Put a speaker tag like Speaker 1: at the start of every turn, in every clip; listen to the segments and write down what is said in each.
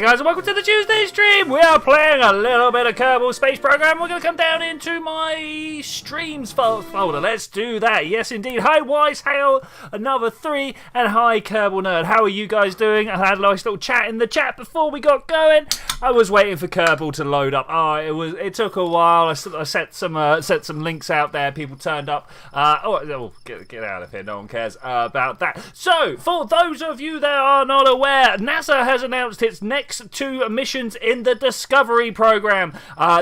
Speaker 1: guys, and welcome to the Tuesday stream. We are playing a little bit of Kerbal Space Program. We're going to come down into my streams folder. Let's do that. Yes, indeed. Hi, Wise Hail, another 3, and hi, Kerbal Nerd. How are you guys doing? I had a nice little chat in the chat before we got going. I was waiting for Kerbal to load up. It took a while. I set some links out there. People turned up. Get out of here. No one cares about that. So, for those of you that are not aware, NASA has announced its next 2 missions in the Discovery program.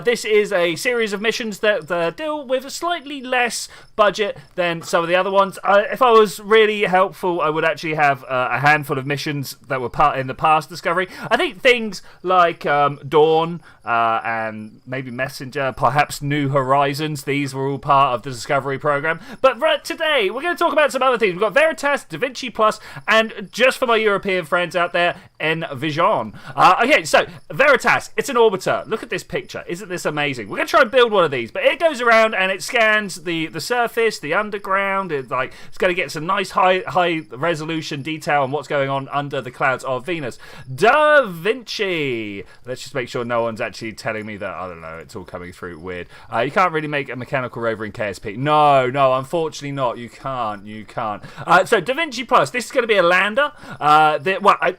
Speaker 1: This is a series of missions that deal with a slightly less budget than some of the other ones. If I was really helpful, I would actually have a handful of missions that were part in the past Discovery. I think things like Dawn and maybe Messenger, perhaps New Horizons, these were all part of the Discovery program. But right today, we're going to talk about some other things. We've got Veritas, Davinci Plus, and just for my European friends out there, Envision. Okay, so Veritas, it's an orbiter. Look at this picture. Isn't this amazing? We're going to try and build one of these, but it goes around and it scans the surface, the underground. It's going to get some nice high resolution detail on what's going on under the clouds of Venus. Davinci. Let's just make sure no one's actually telling me that, I don't know, it's all coming through weird. You can't really make a mechanical rover in KSP. No, unfortunately not. You can't. So Davinci Plus, this is going to be a lander.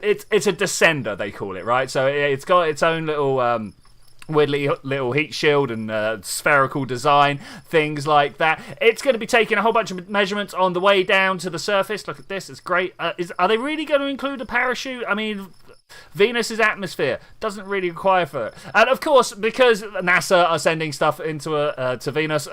Speaker 1: It's a descender, they call it, right? So it's got its own little weird little heat shield and spherical design, things like that. It's going to be taking a whole bunch of measurements on the way down to the surface. Look at this, it's great. Are they really going to include a parachute? I mean, Venus's atmosphere doesn't really require for it. And of course, because NASA are sending stuff into to Venus,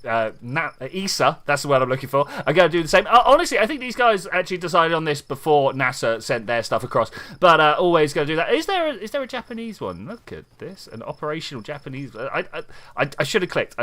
Speaker 1: ESA, that's the word I'm looking for, are going to do the same. Honestly, I think these guys actually decided on this before NASA sent their stuff across, but always going to do that. Is there a Japanese one? Look at this, an operational Japanese. I should have clicked. I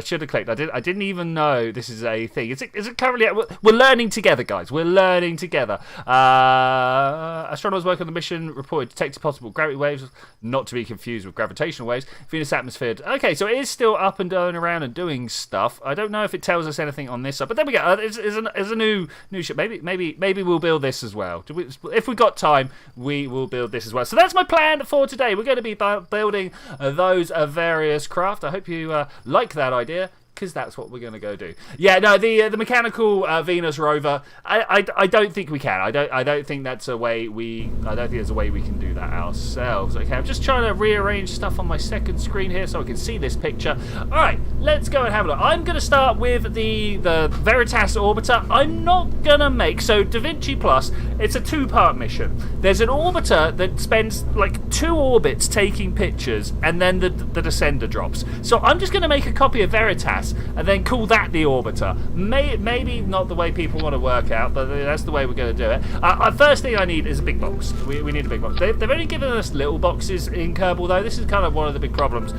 Speaker 1: didn't even know this is a thing. Is it currently? We're learning together, guys. We're learning together. Astronomers work on the mission report detected possible gravity waves, not to be confused with gravitational waves. Venus atmosphere. Okay, so it is still up and going around and doing stuff. I don't know if it tells us anything on this side, but there we go. It's a new ship. Maybe we'll build this as well. If we've got time, we will build this as well. So that's my plan for today. We're going to be building those various craft. I hope you like that idea, because that's what we're going to go do. Yeah, no, the mechanical Venus rover, I don't think we can. I don't think that's a way I don't think there's a way we can do that ourselves. Okay, I'm just trying to rearrange stuff on my second screen here so I can see this picture. All right, let's go and have a look. I'm going to start with the Veritas orbiter. I'm not going to make, so Davinci Plus, it's a 2-part mission. There's an orbiter that spends like 2 orbits taking pictures, and then the descender drops. So I'm just going to make a copy of Veritas and then call that the orbiter. Maybe not the way people want to work out, but that's the way we're going to do it. First thing I need is a big box. We need a big box. They've only given us little boxes in Kerbal, though. This is kind of one of the big problems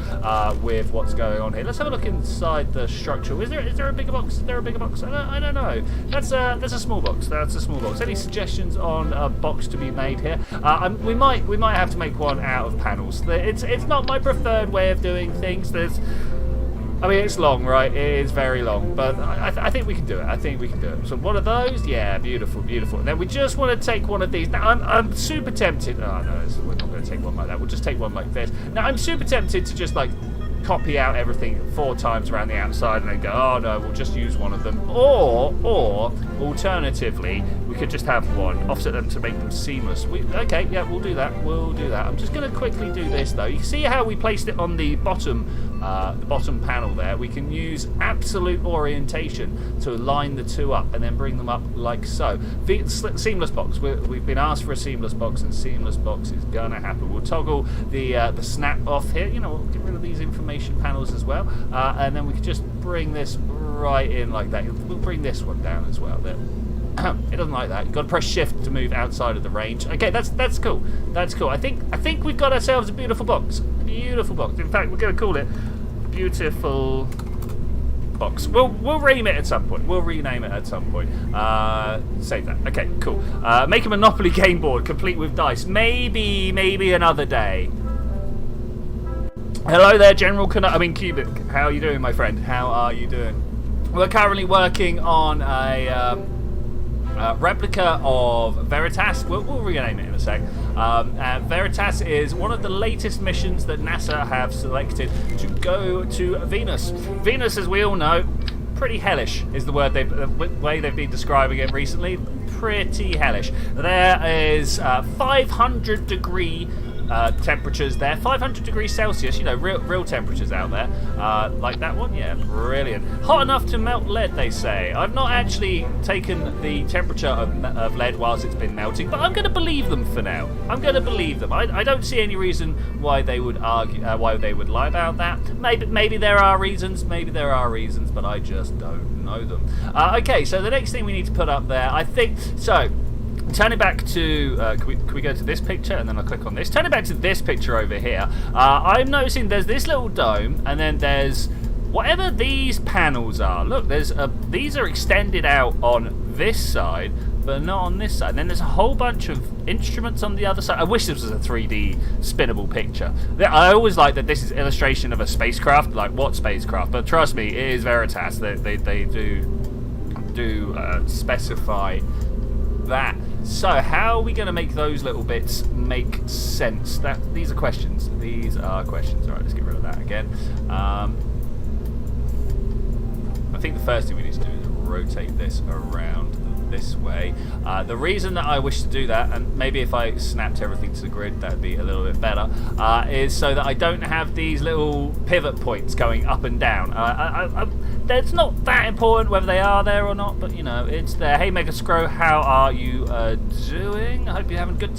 Speaker 1: with what's going on here. Let's have a look inside the structure. Is there a bigger box? Is there a bigger box? I don't know. That's a small box. That's a small box. Any suggestions on a box to be made here? We might have to make one out of panels. It's not my preferred way of doing things. It's long, right? It is very long, but I think we can do it. So one of those, yeah, beautiful. And then we just want to take one of these. Now, I'm super tempted. Oh, no, we're not going to take one like that. We'll just take one like this. Now, I'm super tempted to just, copy out everything 4 times around the outside and then go, oh, no, we'll just use one of them. Or alternatively, we could just have one, offset them to make them seamless. Okay, yeah, we'll do that. I'm just going to quickly do this, though. You see how we placed it on the bottom panel there? We can use absolute orientation to line the 2 up and then bring them up like so. Seamless box. We've been asked for a seamless box, and seamless box is going to happen. We'll toggle the snap off here. We'll get rid of these information panels as well, and then we can just bring this right in like that. We'll bring this one down as well. There. It doesn't like that. You've got to press shift to move outside of the range. Okay, that's cool. I think we've got ourselves a beautiful box. In fact, we're going to call it Beautiful Box. We'll rename it at some point. Save that. Okay, cool. Make a Monopoly game board complete with dice. Maybe another day. Hello there, General Cubic. How are you doing, my friend? How are you doing? We're currently working on a replica of Veritas. We'll rename it in a sec. And Veritas is one of the latest missions that NASA have selected to go to Venus. Venus, as we all know, pretty hellish is the way they've been describing it recently. Pretty hellish. There is 500-degree temperatures there, 500 degrees Celsius, you know, real temperatures out there, like that one. Yeah, brilliant. Hot enough to melt lead, they say. I've not actually taken the temperature of lead whilst it's been melting, but I'm going to believe them for now. I'm going to believe them. I don't see any reason why they would argue, why they would lie about that. Maybe there are reasons, but I just don't know them. Okay, so the next thing we need to put up there, I think, so turning back to, can we go to this picture and then I'll click on this. Turning back to this picture over here, I'm noticing there's this little dome and then there's whatever these panels are. Look, these are extended out on this side, but not on this side. And then there's a whole bunch of instruments on the other side. I wish this was a 3D spinnable picture. I always like that this is illustration of a spacecraft. Like, what spacecraft? But trust me, it is Veritas. They do specify that. So how are we going to make those little bits make sense? These are questions. These are questions. All right, let's get rid of that again. I think the first thing we need to do is rotate this around this way. The reason that I wish to do that, and maybe if I snapped everything to the grid that'd be a little bit better, is so that I don't have these little pivot points going up and down. It's not that important whether they are there or not, but you know, it's there. Hey Mega Scro, how are you doing? I hope you're having a good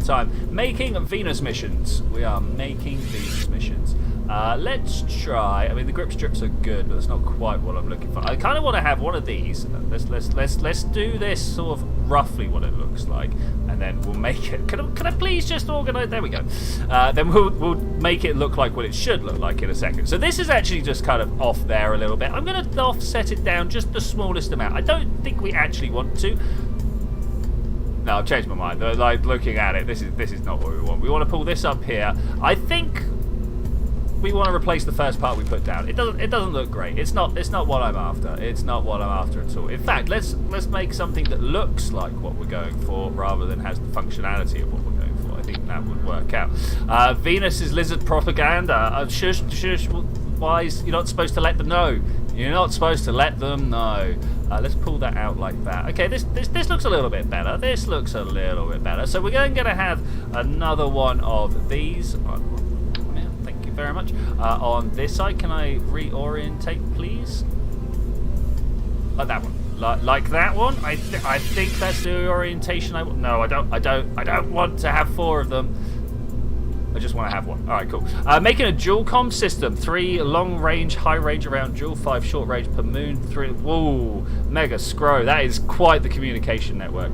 Speaker 1: time. Making Venus missions. We are making Venus missions. Let's try. I mean, the grip strips are good, but that's not quite what I'm looking for. I kind of want to have one of these. Let's do this sort of roughly what it looks like, and then we'll make it. Can I please just organise? There we go. Then we'll make it look like what it should look like in a second. So this is actually just kind of off there a little bit. I'm going to offset it down just the smallest amount. I don't think we actually want to. No, I've changed my mind. Like, looking at it, this is not what we want. We want to pull this up here. I think we want to replace the first part we put down. It doesn't look great. It's not what I'm after. It's not what I'm after at all. In fact, let's make something that looks like what we're going for rather than has the functionality of what we're going for. I think that would work out. Venus is lizard propaganda. Shush, wise. You're not supposed to let them know. You're not supposed to let them know. Let's pull that out like that. Okay, this looks a little bit better. This looks a little bit better. So we're going to have another one of these. Very much. On this side, can I reorientate, please? Like that one. Like that one. I think that's the orientation I want. No, I don't want to have 4 of them. I just want to have one. All right, cool. Making a dual comm system. 3 long range, high range around dual, 5 short range per moon. 3. Whoa, Mega Scro. That is quite the communication network.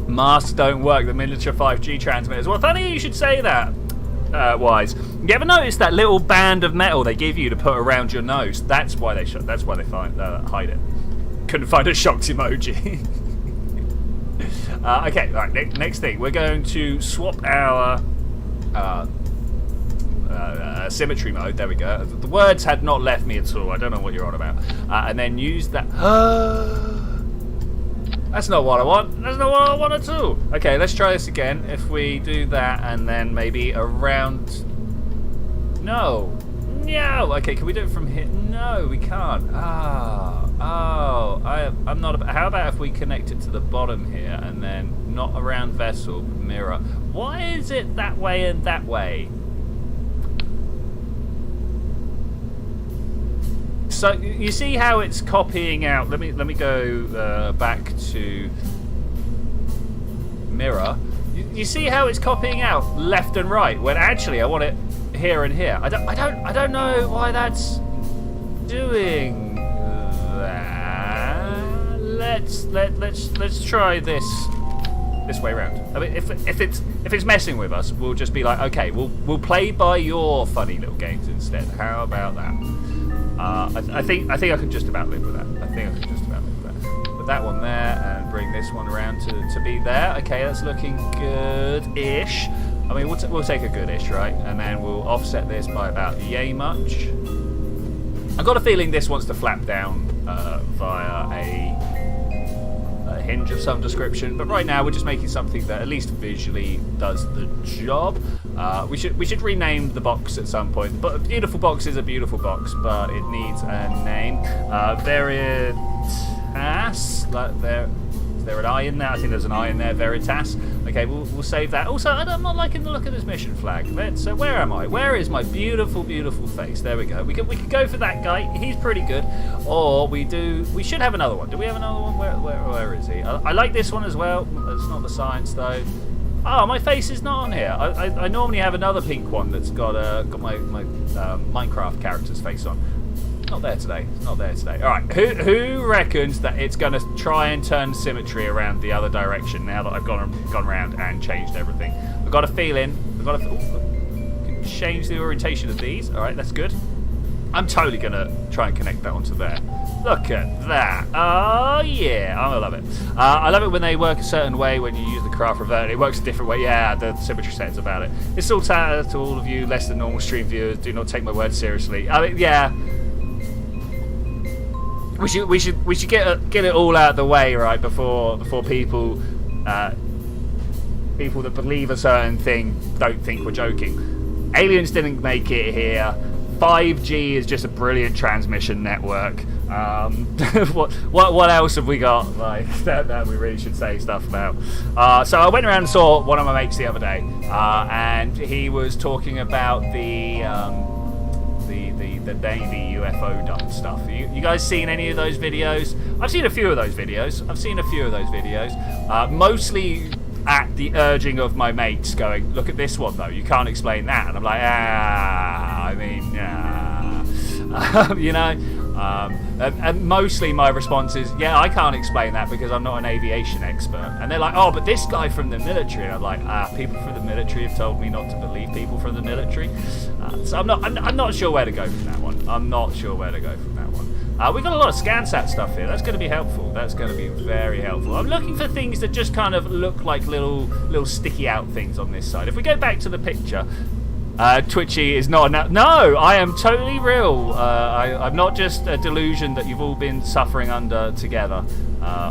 Speaker 1: Masks don't work, the miniature 5G transmitters. Well, funny you should say that, Wise. You ever notice that little band of metal they give you to put around your nose? That's why they hide it. Couldn't find a shocked emoji. Okay, right, next thing. We're going to swap our symmetry mode. There we go. The words had not left me at all. I don't know what you're on about. And then use that... That's not what I want. That's not what I want at all. Okay, let's try this again. If we do that and then maybe around... No. Okay, can we do it from here? No, we can't. I'm not... How about if we connect it to the bottom here and then not around vessel, mirror? Why is it that way and that way? So you see how it's copying out. Let me go back to mirror. You see how it's copying out left and right when actually I want it here and here. I don't know why that's doing that. Let's try this way around. I mean, if it's messing with us, we'll just be like, okay, we'll play by your funny little games instead. How about that? I think I can just about live with that. Put that one there and bring this one around to be there. Okay, that's looking good-ish. I mean, we'll take a good-ish, right? And then we'll offset this by about yay much. I've got a feeling this wants to flap down via a hinge of some description. But right now we're just making something that at least visually does the job. We should rename the box at some point. But a beautiful box is a beautiful box, but it needs a name. Veritas. Is there an I in there? I think there's an I in there. Veritas. Okay, we'll save that. Also, I'm not liking the look of this mission flag. So where am I? Where is my beautiful, beautiful face? There we go. We could go for that guy. He's pretty good. Or we should have another one. Do we have another one? Where is he? I like this one as well. It's not the science though. Oh, my face is not on here. I normally have another pink one that's got my Minecraft character's face on. Not there today. It's not there today. All right. Who reckons that it's going to try and turn symmetry around the other direction now that I've gone around and changed everything? I've got a feeling. Can change the orientation of these. All right, that's good. I'm totally going to try and connect that onto there. Look at that. Oh, yeah. I love it. I love it when they work a certain way when you use the craft revert. It works a different way. Yeah, the symmetry settings about it. It's all to all of you less than normal stream viewers. Do not take my word seriously. I mean, yeah. We should get it all out of the way, right, before people people that believe a certain thing don't think we're joking. Aliens didn't make it here. 5G is just a brilliant transmission network. What else have we got like that we really should say stuff about? So I went around and saw one of my mates the other day, and he was talking about the Navy UFO dump stuff. You guys seen any of those videos? I've seen a few of those videos. Mostly at the urging of my mates going, look at this one though, you can't explain that. And I'm like, you know. And mostly my response is, yeah, I can't explain that because I'm not an aviation expert. And they're like, oh, but this guy from the military. And I'm like, people from the military have told me not to believe people from the military. So I'm not sure where to go from that one. We've got a lot of ScanSat stuff here. That's going to be helpful. That's going to be very helpful. I'm looking for things that just kind of look like little sticky out things on this side. If we go back to the picture, Twitchi is not enough. No, I am totally real. I'm not just a delusion that you've all been suffering under together.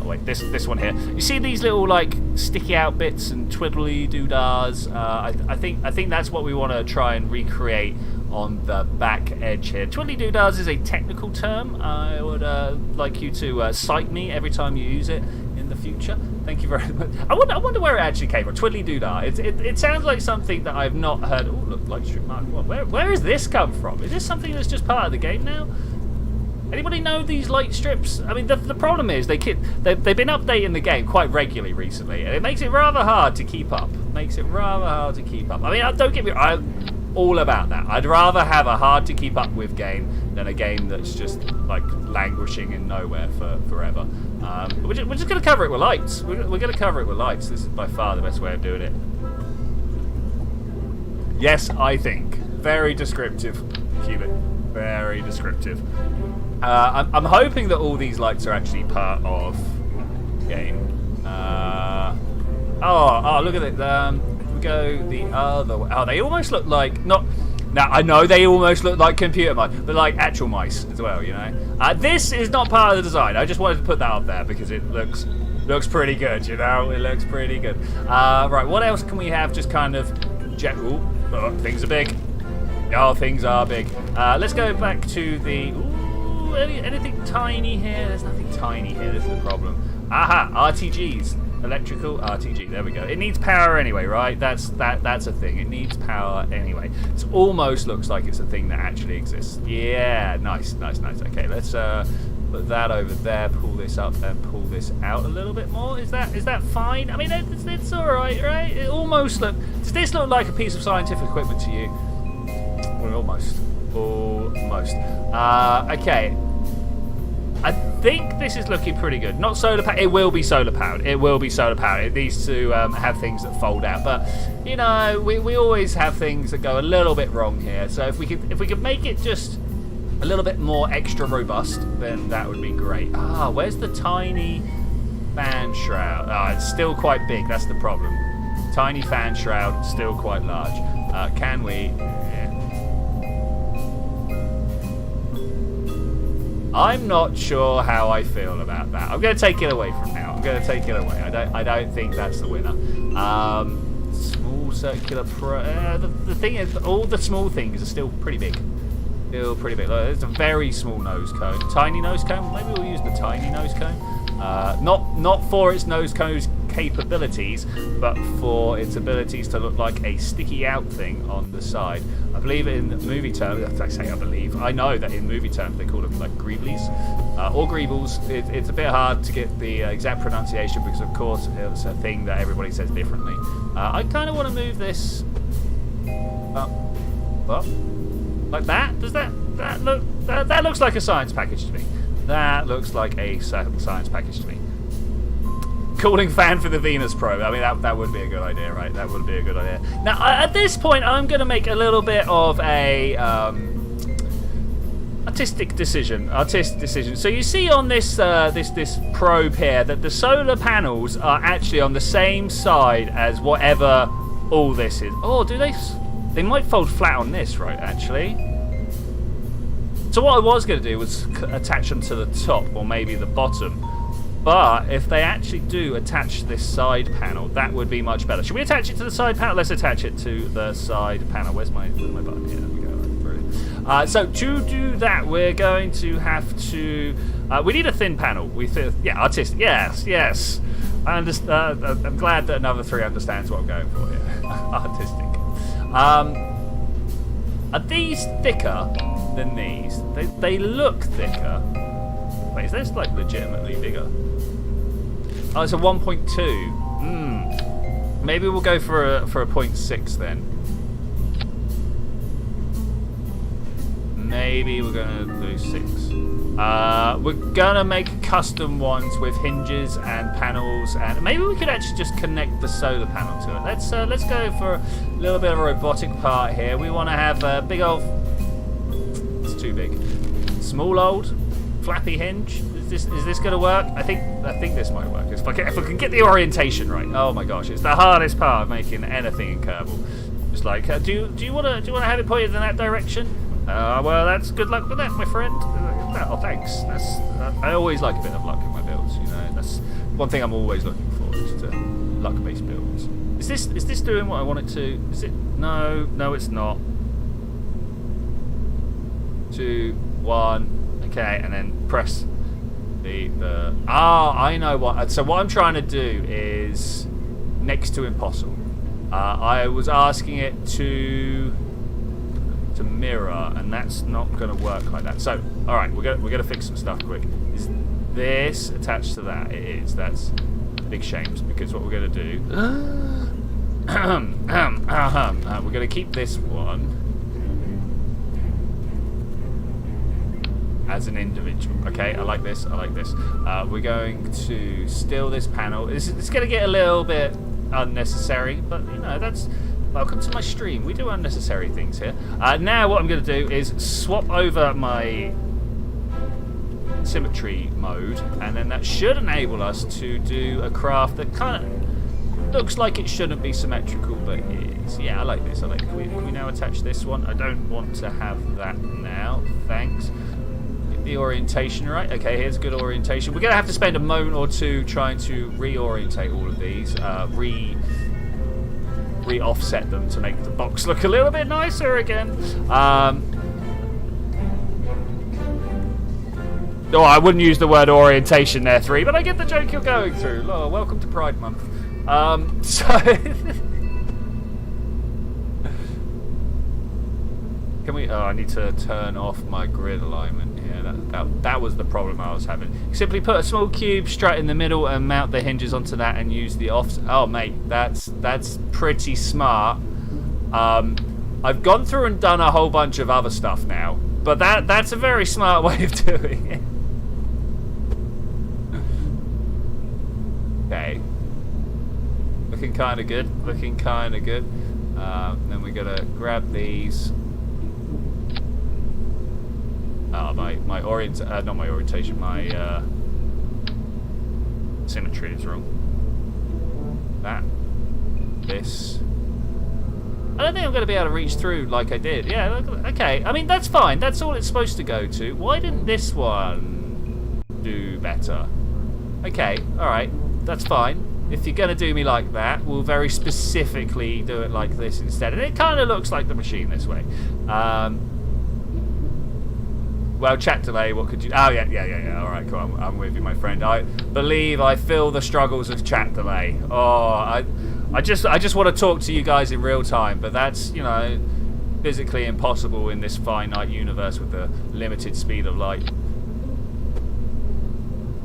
Speaker 1: Wait, this one here. You see these little like sticky out bits and twiddly doodahs? I think that's what we want to try and recreate on the back edge here. Twiddly doodahs is a technical term. I would like you to cite me every time you use it in the future. Thank you very much. I wonder where it actually came from. Twiddly doodah. It sounds like something that I've not heard. Oh, look, light strip mark. Where has this come from? Is this something that's just part of the game now? Anybody know these light strips? I mean, the problem is they've been updating the game quite regularly recently, and it makes it rather hard to keep up. I mean, don't get me wrong. I'm all about that. I'd rather have a hard to keep up with game than a game that's just like languishing in nowhere for forever. We're just going to cover it with lights. We're going to cover it with lights. This is by far the best way of doing it. Yes, I think. Very descriptive, Cubit. Very descriptive. I'm hoping that all these lights are actually part of game. Oh, look at it. We go the other way. Oh, they almost look like not. Now I know they almost look like computer mice, but like actual mice as well. You know. This is not part of the design. I just wanted to put that up there because it looks pretty good. You know, it looks pretty good. Right. What else can we have? Just kind of. Oh, things are big. Oh, things are big. Let's go back to the. Ooh, anything tiny here? There's nothing tiny here. This is the problem. Aha! RTGs. Electrical RTG. There we go. It needs power anyway, right? That's a thing. It needs power anyway. It almost looks like it's a thing that actually exists. Yeah, nice. Okay, let's put that over there. Pull this up and pull this out a little bit more. Is that fine? I mean, it's all right, right? It almost look. Does this look like a piece of scientific equipment to you? Well, almost. Okay. I think this is looking pretty good. Not solar powered. It will be solar powered. It needs to have things that fold out. But you know, we always have things that go a little bit wrong here. So if we could make it just a little bit more extra robust, then that would be great. Where's the tiny fan shroud? It's still quite big. That's the problem. Tiny fan shroud, still quite large. Can we? I'm not sure how I feel about that. I'm going to take it away from now. going to take it away. I don't think that's the winner. Small circular the thing is, all the small things are still pretty big. Still pretty big. Look, it's a very small nose cone. Tiny nose cone. Maybe we'll use the tiny nose cone. Not for its nose cone's capabilities, but for its abilities to look like a sticky out thing on the side. I believe in movie terms, I believe, I know that in movie terms they call them like greeblies or greebles. It's a bit hard to get the exact pronunciation because of course it's a thing that everybody says differently. I kind of want to move this up, like that. Does that look? That looks like a science package to me. That looks like a science package to me. Cooling fan for the Venus probe. I mean, that would be a good idea, right? That would be a good idea. Now, at this point, I'm going to make a little bit of a artistic decision. So you see on this this probe here that the solar panels are actually on the same side as whatever all this is. Oh, do they? They might fold flat on this, right? Actually. So what I was going to do was attach them to the top or maybe the bottom. But if they actually do attach this side panel, that would be much better. Should we attach it to the side panel? Let's attach it to the side panel. Where's my button? Here, there we go. Brilliant. So to do that, we're going to have to... we need a thin panel. Yeah, artistic. Yes. I understand. I'm glad that another 3 understands what I'm going for here. Artistic. Are these thicker than these? They look thicker. Wait, is this like legitimately bigger? Oh, it's a 1.2. Maybe we'll go for a 0.6 then. Maybe we're gonna do 6. We're gonna make custom ones with hinges and panels, and maybe we could actually just connect the solar panel to it. Let's go for a little bit of a robotic part here. We want to have a big old. It's too big. Small old flappy hinge. Is this going to work? I think this might work. If I can get the orientation right. Oh my gosh, it's the hardest part of making anything in Kerbal. Just like, do you want to have it pointed in that direction? Well, that's good luck with that, my friend. Oh, thanks. I always like a bit of luck in my builds. You know, that's one thing I'm always looking for, is to luck-based builds. Is this doing what I want it to? Is it? No, it's not. 2, 1. Okay, and then press. I know what. So what I'm trying to do is next to impossible. I was asking it to mirror, and that's not going to work like that. So, all right, we're gonna fix some stuff quick. Is this attached to that? It is. That's big shames because what we're going to do. We're going to keep this one as an individual. Okay, I like this. We're going to steal this panel. It's going to get a little bit unnecessary, but you know, that's welcome to my stream. We do unnecessary things here. Now what I'm going to do is swap over my symmetry mode, and then that should enable us to do a craft that kind of looks like it shouldn't be symmetrical, but is. Yeah, I like this. Can we now attach this one? I don't want to have that now. Thanks. The orientation right. Okay, here's good orientation. We're going to have to spend a moment or two trying to reorientate all of these, re-offset them to make the box look a little bit nicer again. Oh, I wouldn't use the word orientation there, 3, but I get the joke you're going through. Oh, welcome to Pride Month. Can we? Oh, I need to turn off my grid alignment here. That was the problem I was having. Simply put a small cube straight in the middle and mount the hinges onto that and use the offset. Oh, mate, that's pretty smart. I've gone through and done a whole bunch of other stuff now, but that's a very smart way of doing it. Okay. Looking kind of good. Then we're gonna grab these. Oh, my symmetry is wrong. This. I don't think I'm going to be able to reach through like I did. Yeah, okay. I mean, that's fine. That's all it's supposed to go to. Why didn't this one do better? Okay, alright. That's fine. If you're going to do me like that, we'll very specifically do it like this instead. And it kind of looks like the machine this way. Well, chat delay, what could you... Oh, yeah. All right, cool. I'm with you, my friend. I believe I feel the struggles of chat delay. Oh, I just want to talk to you guys in real time, but that's, you know, physically impossible in this finite universe with the limited speed of light.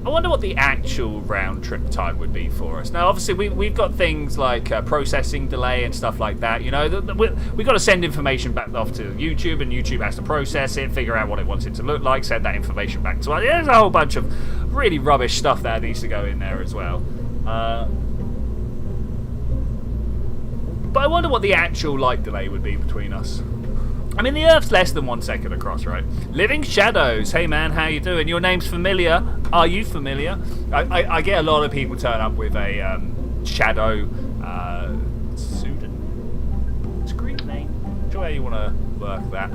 Speaker 1: I wonder what the actual round trip time would be for us. Now, obviously, we've got things like processing delay and stuff like that. You know, we've got to send information back off to YouTube, and YouTube has to process it, figure out what it wants it to look like, send that information back to us. There's a whole bunch of really rubbish stuff that needs to go in there as well. But I wonder what the actual light delay would be between us. I mean, the Earth's less than 1 second across, right? Living Shadows. Hey, man, how you doing? Your name's familiar. Are you familiar? I get a lot of people turn up with a shadow pseudonym, screen name. Sure how you want to work that.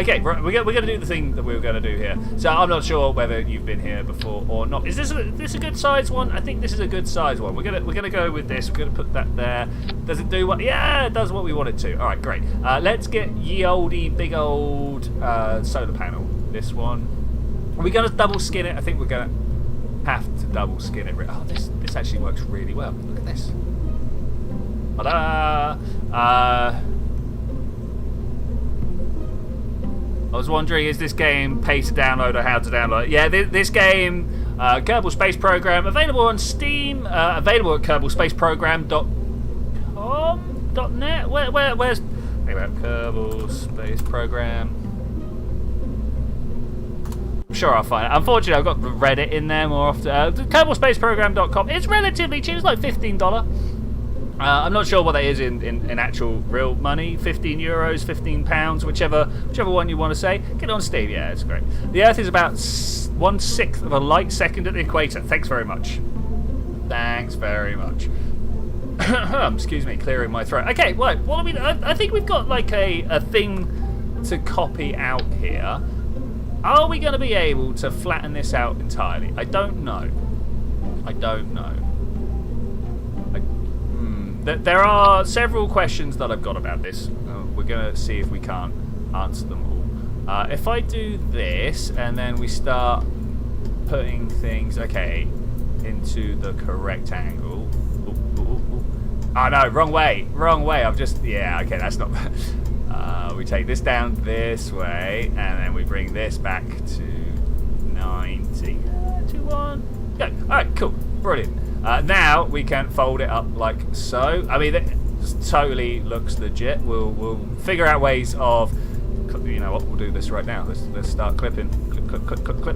Speaker 1: Okay, we're going to do the thing that we were going to do here. So I'm not sure whether you've been here before or not. Is this a good size one? I think this is a good size one. We're gonna go with this. We're gonna put that there. Does it do what? Yeah, it does what we want it to. All right, great. Let's get ye olde big old solar panel. This one. Are we gonna double skin it? I think we're gonna have to double skin it. Oh, this actually works really well. Look at this. Ta-da! I was wondering, is this game pay to download or how to download it? Yeah, this game, Kerbal Space Program, available on Steam, available at kerbalspaceprogram.com.net. Where's... Think about Kerbal Space Program. I'm sure I'll find it. Unfortunately, I've got Reddit in there more often. kerbalspaceprogram.com. It's relatively cheap. It's like $15. I'm not sure what that is in actual real money. €15, £15, whichever one you want to say. Get it on Steam, yeah, it's great. The Earth is about 1/6 of a light second at the equator. Thanks very much. Thanks very much. Excuse me, clearing my throat. Okay, well, I think we've got like a thing to copy out here. Are we going to be able to flatten this out entirely? I don't know. There are several questions that I've got about this. We're going to see if we can't answer them all. If I do this, and then we start putting things, okay, into the correct angle. Oh, no, wrong way. I've just, yeah, okay, that's not... we take this down this way, and then we bring this back to 90. 2, 1, go. All right, cool, brilliant. Now we can fold it up like so. I mean, it totally looks legit. We'll figure out ways of, you know what? We'll do this right now. Let's start clipping. Clip.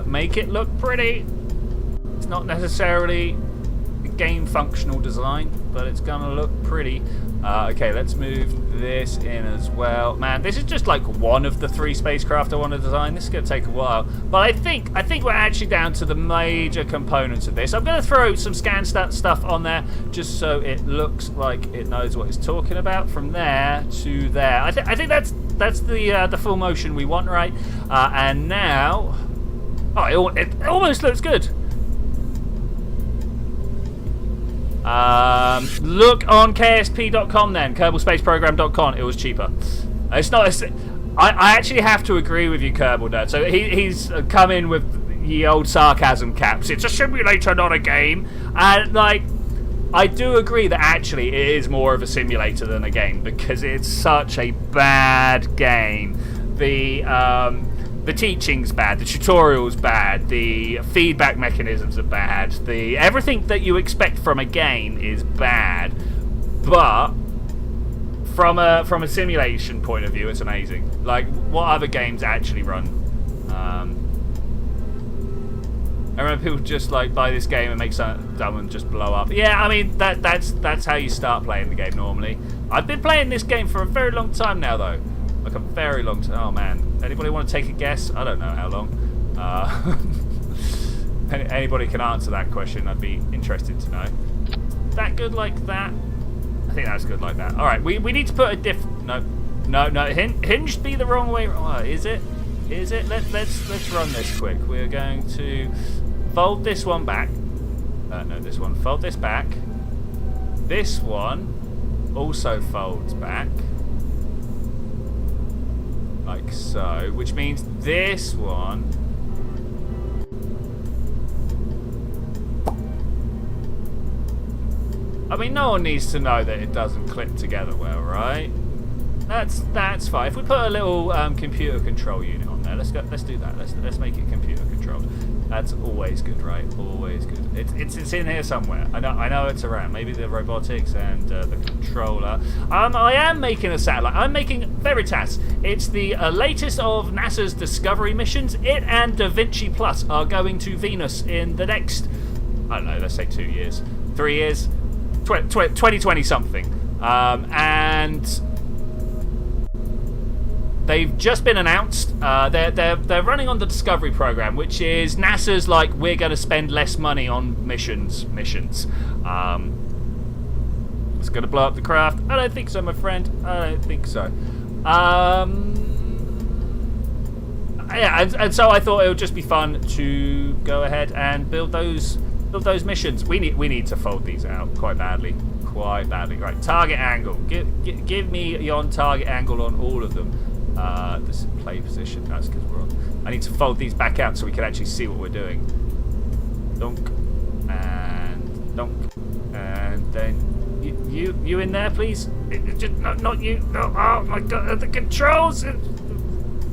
Speaker 1: Make it look pretty. It's not necessarily a game functional design, but it's gonna look pretty. Okay, let's move this in as well. Man, this is just like one of the 3 spacecraft I want to design. This is going to take a while, but I think we're actually down to the major components of this. I'm going to throw some scan stat stuff on there just so it looks like it knows what it's talking about. From there to there, I think that's the full motion we want, right? And now, oh, it almost looks good. Look on ksp.com then, kerbalspaceprogram.com. It was cheaper. It's not. I actually have to agree with you, Kerbal Nerd. So he's come in with the old sarcasm caps. It's a simulator, not a game. And like, I do agree that actually it is more of a simulator than a game because it's such a bad game. The teaching's bad, the tutorial's bad, the feedback mechanisms are bad, everything that you expect from a game is bad, but from a simulation point of view, it's amazing. Like, what other games actually run? I remember people just like buy this game and make something dumb and just blow up. Yeah, I mean that's how you start playing the game normally. I've been playing this game for a very long time now, though. Like a very long time. Oh man, anybody want to take a guess? I don't know how long. Anybody can answer that question. I'd be interested to know. That good like that? I think that's good like that. All right, we need to put a no. Hinged be the wrong way. Oh, is it? Let's run this quick. We're going to fold this one back. No, this one. Fold this back. This one also folds back. Like so. Which means this one... I mean, no one needs to know that it doesn't clip together well, right? That's fine. If we put a little computer control unit on there, let's do that. Let's make it computer controlled. That's always good, right? Always good. It's in here somewhere. I know it's around. Maybe the robotics and the controller. I am making a satellite. I'm making Veritas. It's the latest of NASA's Discovery missions. It and Davinci Plus are going to Venus in the next, I don't know, let's say 2 years, 3 years, 2020 something, and they've just been announced. They're running on the Discovery program, which is NASA's like, we're going to spend less money on missions. It's going to blow up the craft. I don't think so, my friend. I don't think so. Yeah, and so I thought it would just be fun to go ahead and build those missions. We need to fold these out quite badly. Right, target angle. Give me your target angle on all of them. Display position. That's because we're on. I need to fold these back out so we can actually see what we're doing. Dunk and dunk, and then you in there, please. Just not you. No, oh my god, the controls.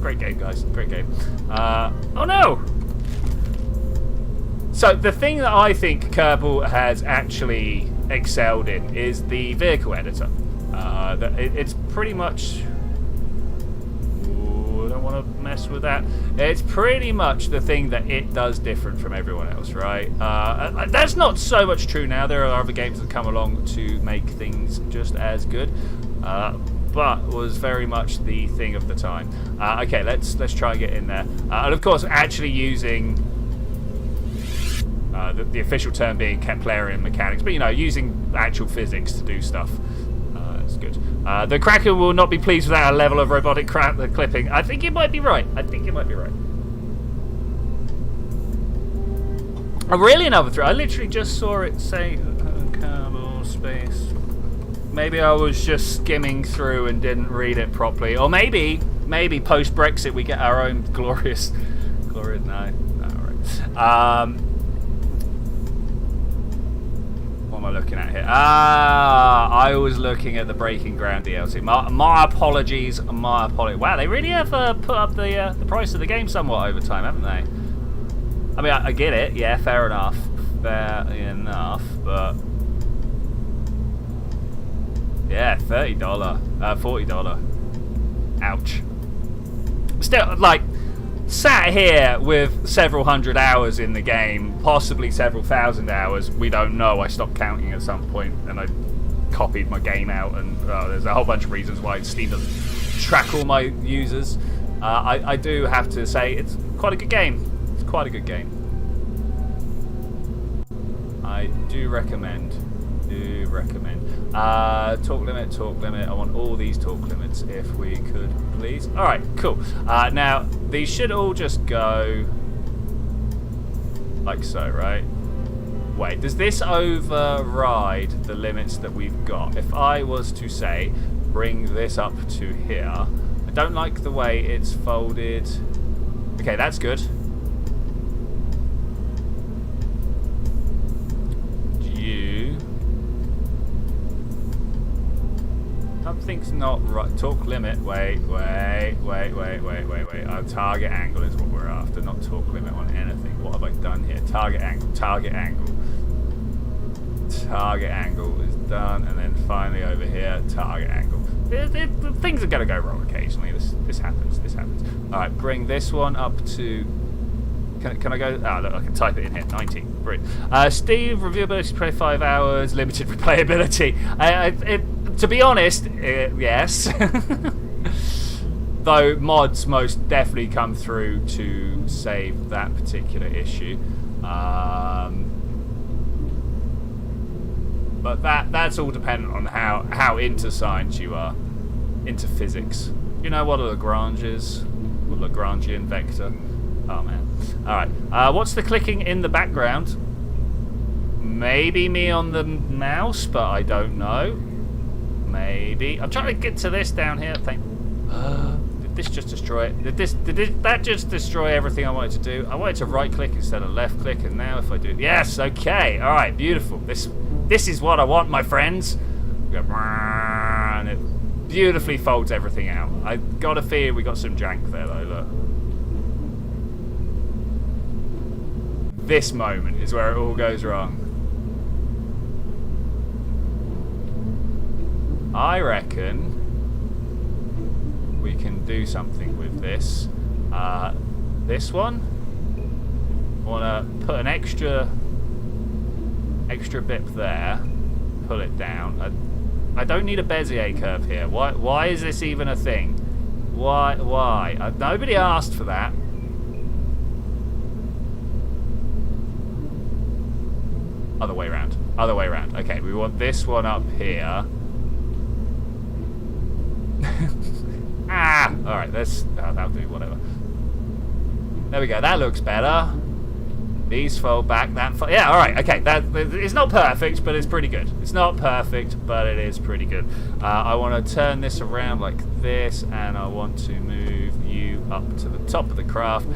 Speaker 1: Great game, guys. Great game. Oh no. So the thing that I think Kerbal has actually excelled in is the vehicle editor. It's pretty much... Ooh, I don't want to mess with that. It's pretty much the thing that it does different from everyone else, right? That's not so much true now. There are other games that come along to make things just as good. But was very much the thing of the time. Okay, let's try and get in there. And of course, actually using... the official term being Keplerian mechanics, but using actual physics to do stuff. That's good. The Kraken will not be pleased with that level of robotic clipping. I think it might be right. Really another threat. I literally just saw it say Kerbal space. Maybe I was just skimming through and didn't read it properly, or maybe post Brexit we get our own glorious. No, all right. What am I looking at here? I was looking at the Breaking Ground DLC. My apologies. Wow, they really have put up the price of the game somewhat over time, haven't they? I mean, I get it. Yeah, fair enough. But yeah, $30, $40. Ouch. Still, like, sat here with several hundred hours in the game, possibly several thousand hours. We don't know. I stopped counting at some point, and I copied my game out, and there's a whole bunch of reasons why Steam doesn't track all my users. I do have to say it's quite a good game. It's quite a good game. I do recommend. Talk limit. I want all these talk limits if we could, please. All right, cool. Now these should all just go like so, right? Wait, does this override the limits that we've got? If I was to say bring this up to here, I don't like the way it's folded. Okay, that's good. Something's not right. Talk limit. Wait. Our target angle is what we're after, not talk limit on anything. What have I done here? Target angle. Target angle is done, and then finally over here, target angle. Things are going to go wrong occasionally. This happens. All right, bring this one up to. Can I go? Oh, look, I can type it in here. 90. Brilliant. Steve, reviewability 25 hours, limited replayability. To be honest, yes. Though mods most definitely come through to save that particular issue. But that's all dependent on how into science you are, into physics. You know what a Lagrange is? A Lagrangian vector. Oh man. Alright. What's the clicking in the background? Maybe me on the mouse, but I don't know. Maybe. I'm trying to get to this down here. Did this just destroy it? Did that just destroy everything I wanted to do? I wanted to right click instead of left click, and now if I do... Yes, okay. Alright, beautiful. This is what I want, my friends. And it beautifully folds everything out. I got a fear we got some jank there, though, look. This moment is where it all goes wrong. I reckon we can do something with this. This one, I want to put an extra bit there, pull it down. I don't need a Bezier curve here. Why is this even a thing? Why? Nobody asked for that. Other way around. Okay, we want this one up here. Alright, that'll do, whatever. There we go, that looks better. These fold back, yeah, alright, okay. It's not perfect, but it's pretty good. It's not perfect, but it is pretty good. I want to turn this around like this, and I want to move you up to the top of the craft.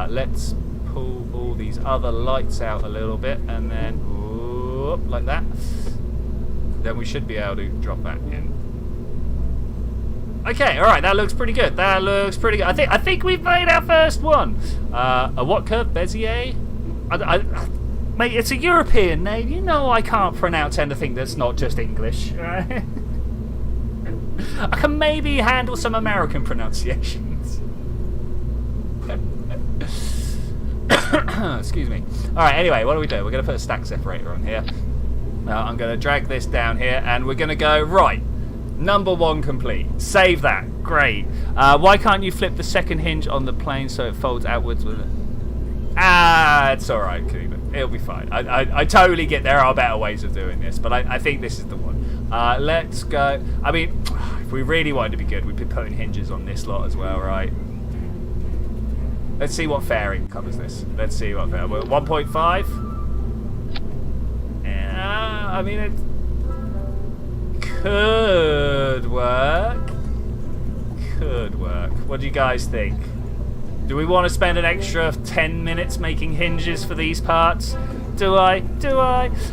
Speaker 1: Let's pull all these other lights out a little bit, and then whoop, like that. Then we should be able to drop that in. Okay, all right, that looks pretty good. I think we've made our first one. A what curve? Bezier? Mate, it's a European name. You know I can't pronounce anything that's not just English. Right? I can maybe handle some American pronunciations. Excuse me. All right, anyway, what do we do? We're going to put a stack separator on here. I'm going to drag this down here, and we're going to go, right, number 1 complete. Save that. Great. Why can't you flip the second hinge on the plane so it folds outwards with it? It's all right, it'll be fine. I totally get there are better ways of doing this, but I think this is the one. Let's go. I mean, if we really wanted to be good, we'd be putting hinges on this lot as well, right? Let's see what fairing covers this. Let's see what fairing. 1.5? Yeah, I mean, it could work. What do you guys think? Do we want to spend an extra 10 minutes making hinges for these parts? Do I?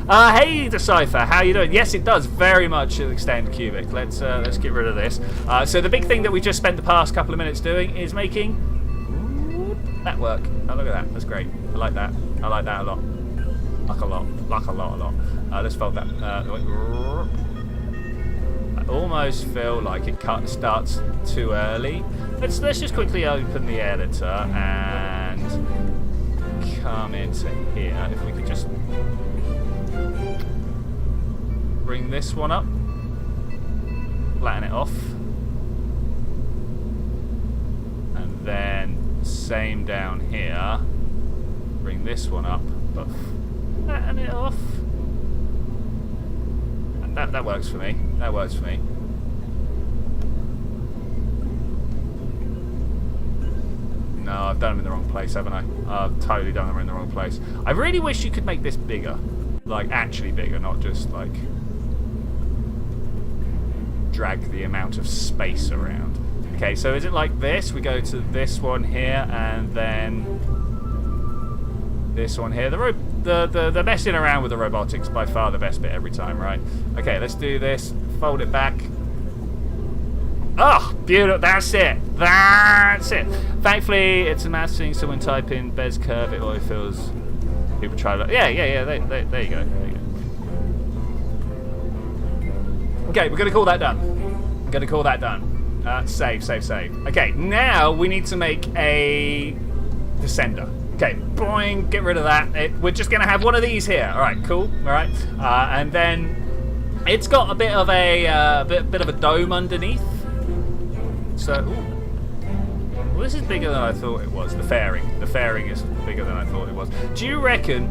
Speaker 1: Hey, Decipher, how you doing? Yes, it does very much extend cubic. Let's get rid of this. So the big thing that we just spent the past couple of minutes doing is making that work. Oh, look at that. That's great. I like that a lot. Like a lot. Let's fold that. I almost feel like it starts too early. Let's just quickly open the editor and come into here. If we could just bring this one up, flatten it off, and then same down here. Bring this one up, but flatten it off. That works for me. No, I've done them in the wrong place, haven't I? I've totally done them in the wrong place. I really wish you could make this bigger. Like, actually bigger, not just, like, drag the amount of space around. Okay, so is it like this? We go to this one here, and then this one here. The messing around with the robotics by far the best bit every time, right? Okay, let's do this. Fold it back. Oh, beautiful. That's it. Thankfully, it's a math thing, so when type in Bez curve, it always feels people try to... Yeah. There you go. Okay, we're going to call that done. Save. Okay, now we need to make a descender. Okay, boing, get rid of that. We're just going to have one of these here. All right, cool. All right, and then it's got a bit of a bit of a dome underneath. So, well, this is bigger than I thought it was. The fairing is bigger than I thought it was. Do you reckon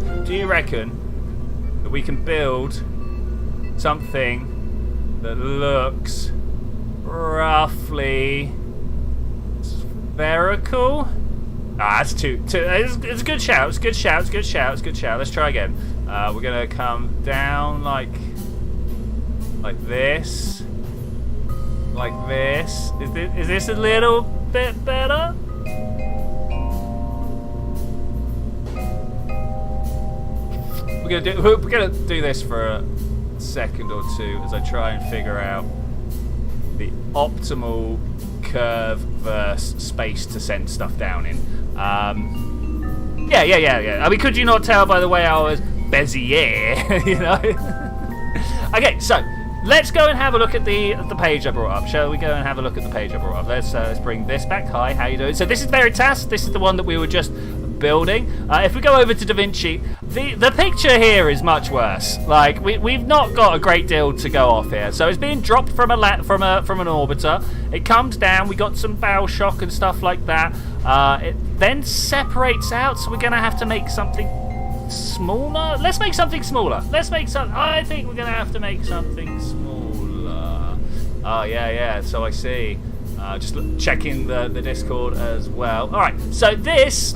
Speaker 1: that we can build something that looks roughly spherical? That's too. It's a good shout. Let's try again. We're gonna come down like this. Like this. Is this a little bit better? We're gonna do this for a second or two as I try and figure out the optimal curve versus space to send stuff down in. Yeah. I mean, could you not tell by the way I was Bezier, you know? Okay, so let's go and have a look at the page I brought up. Shall we go and have a look at the page I brought up? Let's bring this back. Hi, how you doing? So this is Veritas. This is the one that we were just building. If we go over to Davinci, the picture here is much worse. Like we've not got a great deal to go off here. So it's being dropped from an orbiter. It comes down. We got some bow shock and stuff like that. It then separates out. So we're gonna have to make something smaller. Let's make something smaller. I think we're gonna have to make something smaller. Oh yeah. So I see. Just checking the Discord as well. All right. So this.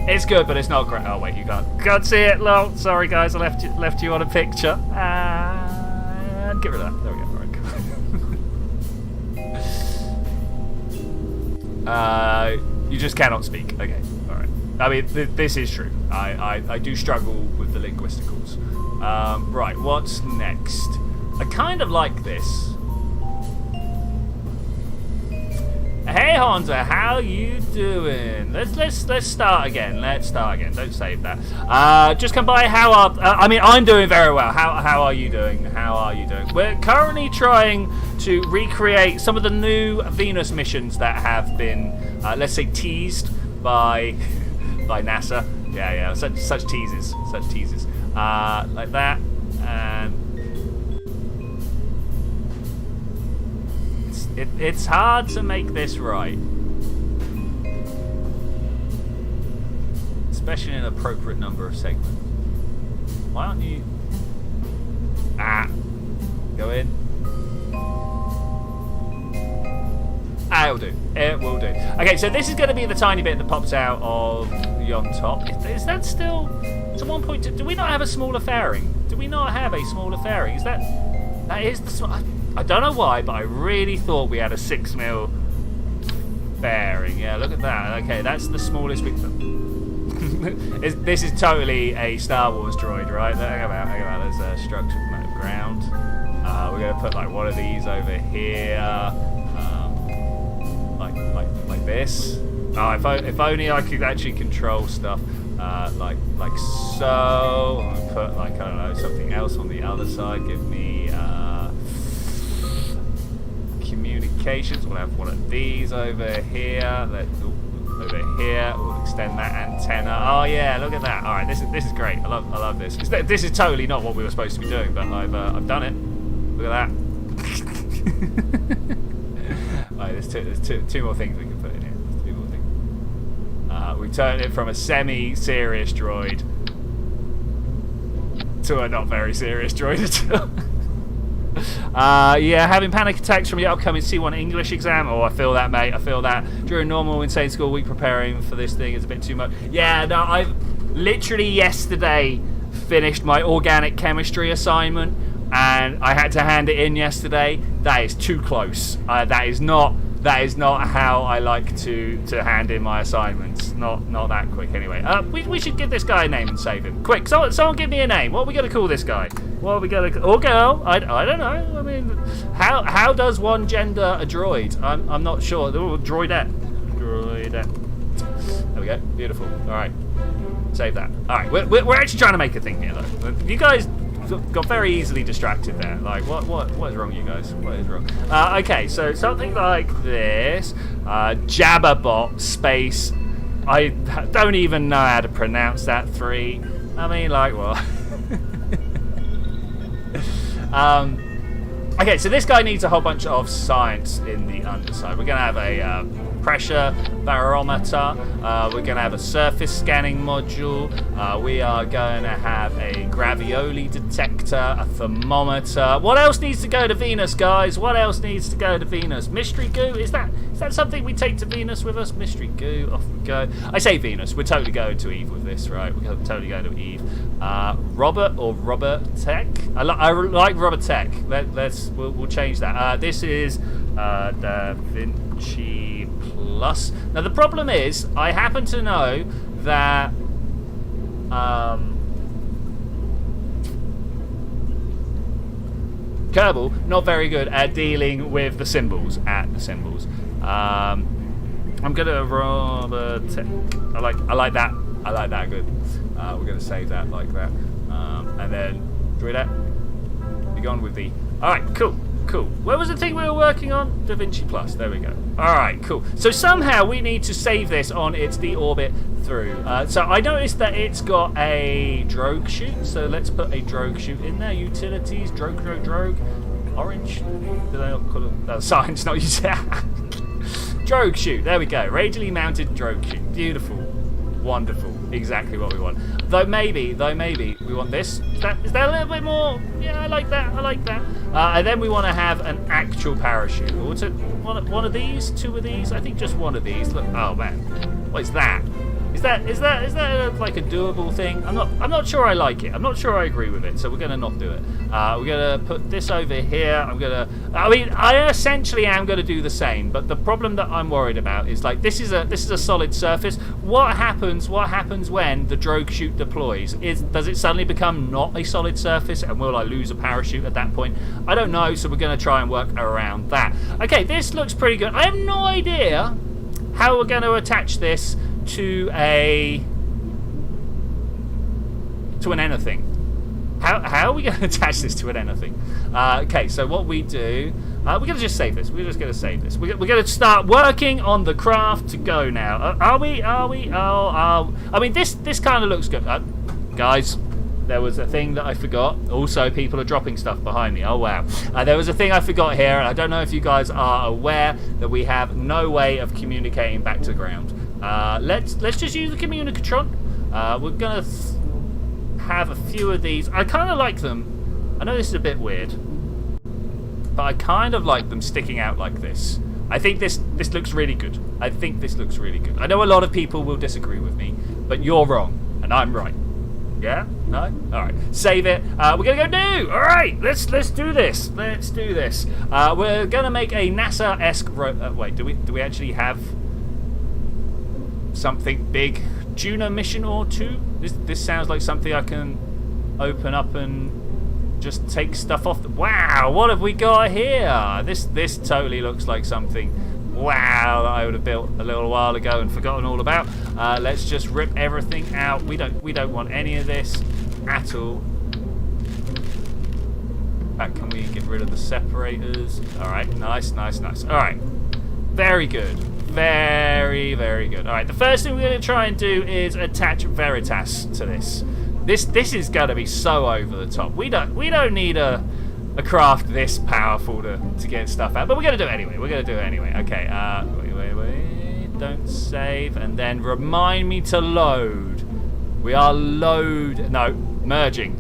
Speaker 1: It's good, but it's not great. Oh wait, you can't see it. Lol. Sorry guys, I left you on a picture. And get rid of that. There we go. All right, cool. You just cannot speak. Okay, all right. I mean, this is true. I do struggle with the linguisticals. Right, what's next? I kind of like this. Hey Honza, how you doing? Let's start again. Don't save that. Just come by. I mean, I'm doing very well. How are you doing? We're currently trying to recreate some of the new Venus missions that have been, let's say, teased by NASA. Yeah. Such teases. Like that. And it's hard to make this right, especially in an appropriate number of segments. Why aren't you? Go in. It will do. Okay, so this is going to be the tiny bit that pops out of the on top. Is that still? To 1.2? Do we not have a smaller fairing? Is that is the? I don't know why, but I really thought we had a 6mm fairing. Yeah, look at that. Okay, that's the smallest we. This is totally a Star Wars droid, right? Hang about. There's a structure from the ground. We're gonna put like one of these over here, like this. Oh, if only I could actually control stuff, like so. I'm gonna put like, I don't know, something else on the other side. Give me. Communications. We'll have one of these over here. Over here. We'll extend that antenna. Oh yeah, look at that. All right, this is great. I love this. This is totally not what we were supposed to be doing, but I've done it. Look at that. Right, there's two more things we can put in here. There's 2 more things. We turned it from a semi-serious droid to a not very serious droid at all. Yeah, having panic attacks from your upcoming C1 English exam. Oh, I feel that, mate. I feel that. During normal insane school week, preparing for this thing is a bit too much. Yeah, no, I've literally yesterday finished my organic chemistry assignment, and I had to hand it in yesterday. That is too close. That is not how I like to hand in my assignments. Not that quick. Anyway, we should give this guy a name and save him. Quick, someone give me a name. What are we gonna call this guy? What are we gonna? Or girl? I don't know. I mean, how does one gender a droid? I'm not sure. Ooh, droidette. There we go. Beautiful. All right, save that. All right, we're actually trying to make a thing here though. You guys got very easily distracted there. Like, what is wrong, you guys? What is wrong? Okay, so something like this. Jabberbot space. I don't even know how to pronounce that 3. I mean, like, what? Okay, so this guy needs a whole bunch of science in the underside. We're going to have a pressure barometer. We're going to have a surface scanning module. We are going to have a gravioli detector, a thermometer. What else needs to go to Venus, guys? What else needs to go to Venus? Mystery goo? Is that that something we take to Venus with us? Mystery goo, off we go. I say Venus, we're totally going to Eve with this, right? We're totally going to Eve. Robert or Robert Tech? I like Robert Tech. We'll change that. This is Davinci Plus. Now the problem is, I happen to know that Kerbal not very good at dealing with the symbols. I'm gonna Robert Tech. I like that. I like that. Good. We're gonna save that like that, and then do that. Be gone with the. All right, cool. Where was the thing we were working on? Davinci Plus. There we go. All right, cool. So somehow we need to save this on its deorbit through. So I noticed that it's got a drogue chute. So let's put a drogue chute in there. Utilities, drogue. Orange. Did I not call it? No, science, not utility. Drogue chute. There we go. Radially mounted drogue chute. Beautiful. Wonderful. Exactly what we want. Though maybe we want this. Is that a little bit more? Yeah, I like that. And then we want to have an actual parachute. One of these, two of these. I think just one of these. Look. Oh man, what is that? Is that like a doable thing? I'm not sure I like it. I'm not sure I agree with it. So we're gonna not do it. We're gonna put this over here. I essentially am gonna do the same. But the problem that I'm worried about is like this is a solid surface. What happens when the drogue chute deploys? Does it suddenly become not a solid surface, and will I lose a parachute at that point? I don't know. So we're gonna try and work around that. Okay, this looks pretty good. I have no idea how we're going to attach this to an anything. How are we going to attach this to an anything? Okay, so what we do, we're going to just save this. We're just going to save this. We're going to start working on the craft to go now. Are we? I mean, this kind of looks good. Guys, there was a thing that I forgot. Also, people are dropping stuff behind me. Oh, wow. There was a thing I forgot here, and I don't know if you guys are aware that we have no way of communicating back to the ground. Let's just use the communicatron. We're going to have a few of these. I kind of like them. I know this is a bit weird, but I kind of like them sticking out like this. I think this looks really good. I know a lot of people will disagree with me, but you're wrong, and I'm right. Yeah? No? Alright. Save it. We're going to go new! Alright, let's do this. We're going to make a NASA-esque... wait, do we actually have something big? Juno mission or two? This sounds like something I can open up and just take stuff off. Wow, what have we got here? This totally looks like something... Wow, that I would have built a little while ago and forgotten all about. Let's just rip everything out. We don't want any of this at all. Can we get rid of the separators? All right, nice. All right, very good, very good. All right, the first thing we're going to try and do is attach veritas to this. This is going to be so over the top. We don't need a craft this powerful to get stuff out, but we're going to do it anyway. Okay, wait, don't save, and then remind me to load. We are merging,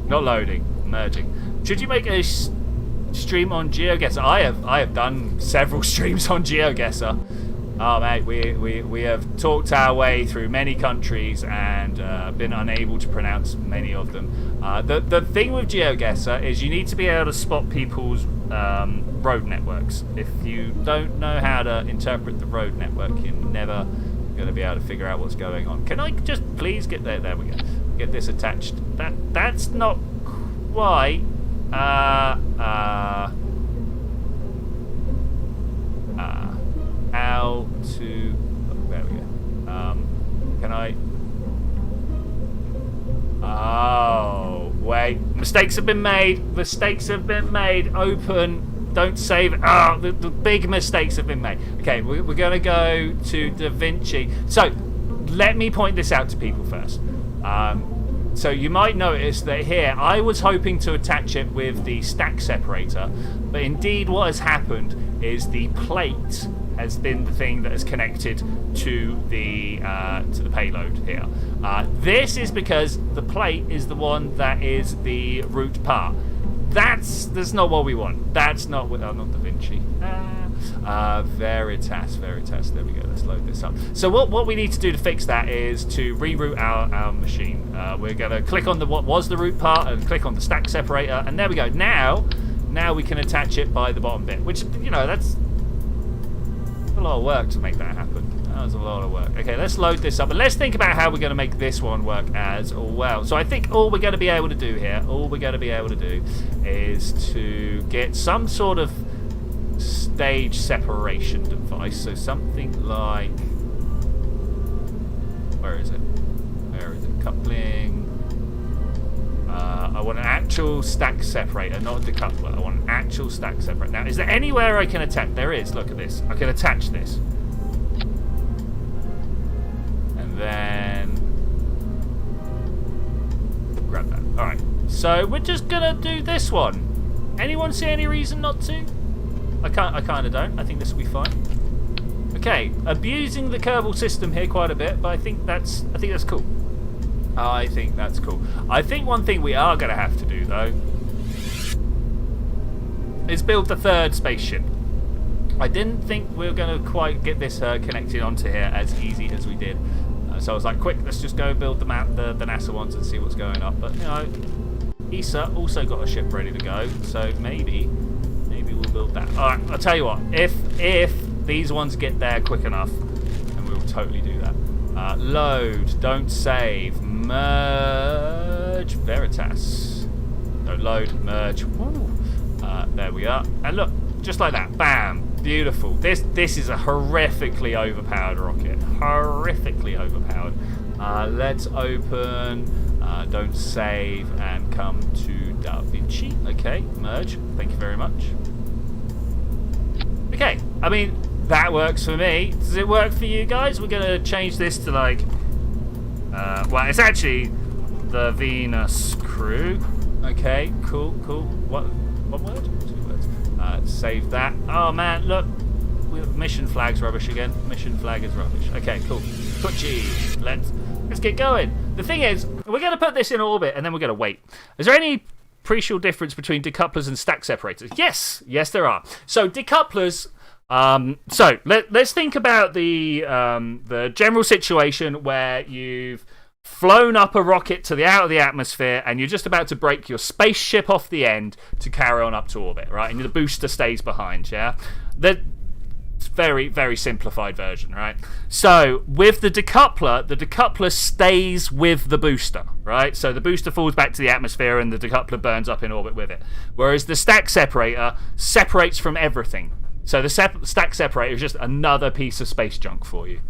Speaker 1: not loading, merging. Should you make a stream on GeoGuessr? I have done several streams on GeoGuessr. Oh mate, we have talked our way through many countries and been unable to pronounce many of them. The thing with GeoGuessr is you need to be able to spot people's road networks. If you don't know how to interpret the road network, you're never going to be able to figure out what's going on. Can I just please get there? There we go. Get this attached. That's not quite. How to... there we go. Can I... Oh, wait. Mistakes have been made. Open. Don't save. Oh, the big mistakes have been made. Okay, we're going to go to Davinci. So, let me point this out to people first. So you might notice that here, I was hoping to attach it with the stack separator, but indeed what has happened is the plate has been the thing that has connected to the payload here. This is because the plate is the one that is the root part. That's not what we want. That's not what... Oh, not Davinci. Veritas. There we go. Let's load this up. So what we need to do to fix that is to reroute our machine. We're going to click on the what was the root part and click on the stack separator, and there we go. Now we can attach it by the bottom bit, which, you know, that's a lot of work to make that happen. That was a lot of work. Okay, let's load this up, and let's think about how we're going to make this one work as well. So I think all we're going to be able to do here, is to get some sort of stage separation device. So something like, where is it? Coupling. I want an actual stack separator, not a decoupler. I want an actual stack separator. Now, is there anywhere I can attach? There is. Look at this. I can attach this. And then grab that. Alright. So we're just gonna do this one. Anyone see any reason not to? I kind of don't. I think this will be fine. Okay, abusing the Kerbal system here quite a bit, but I think that's cool. I think that's cool. I think one thing we are going to have to do, though, is build the third spaceship. I didn't think we were going to quite get this connected onto here as easy as we did. So I was like, quick, let's just go build the NASA ones and see what's going on. But, you know, ESA also got a ship ready to go, so maybe we'll build that. Alright, I'll tell you what, if these ones get there quick enough, then we'll totally do that. Load, don't save, merge, veritas. No, load, merge. Woo. There we are. And look, just like that, bam, beautiful. This is a horrifically overpowered rocket. Horrifically overpowered. Let's open, don't save, and come to Davinci. Okay, merge. Thank you very much. Okay, I mean, that works for me. Does it work for you guys? We're going to change this to like, well, it's actually the Venus crew. Okay, cool. One word? 2 words. Save that. Oh man, look, mission flag's rubbish again. Mission flag is rubbish. Okay, cool. Twitchi, let's get going. The thing is, we're going to put this in orbit and then we're going to wait. Is there any appreciable difference between decouplers and stack separators? Yes, there are. So decouplers. So let's think about the general situation where you've flown up a rocket to the out of the atmosphere and you're just about to break your spaceship off the end to carry on up to orbit, right? And the booster stays behind, yeah? It's very, very simplified version, right? So with the decoupler stays with the booster, right? So the booster falls back to the atmosphere and the decoupler burns up in orbit with it. Whereas the stack separator separates from everything. So the stack separator is just another piece of space junk for you,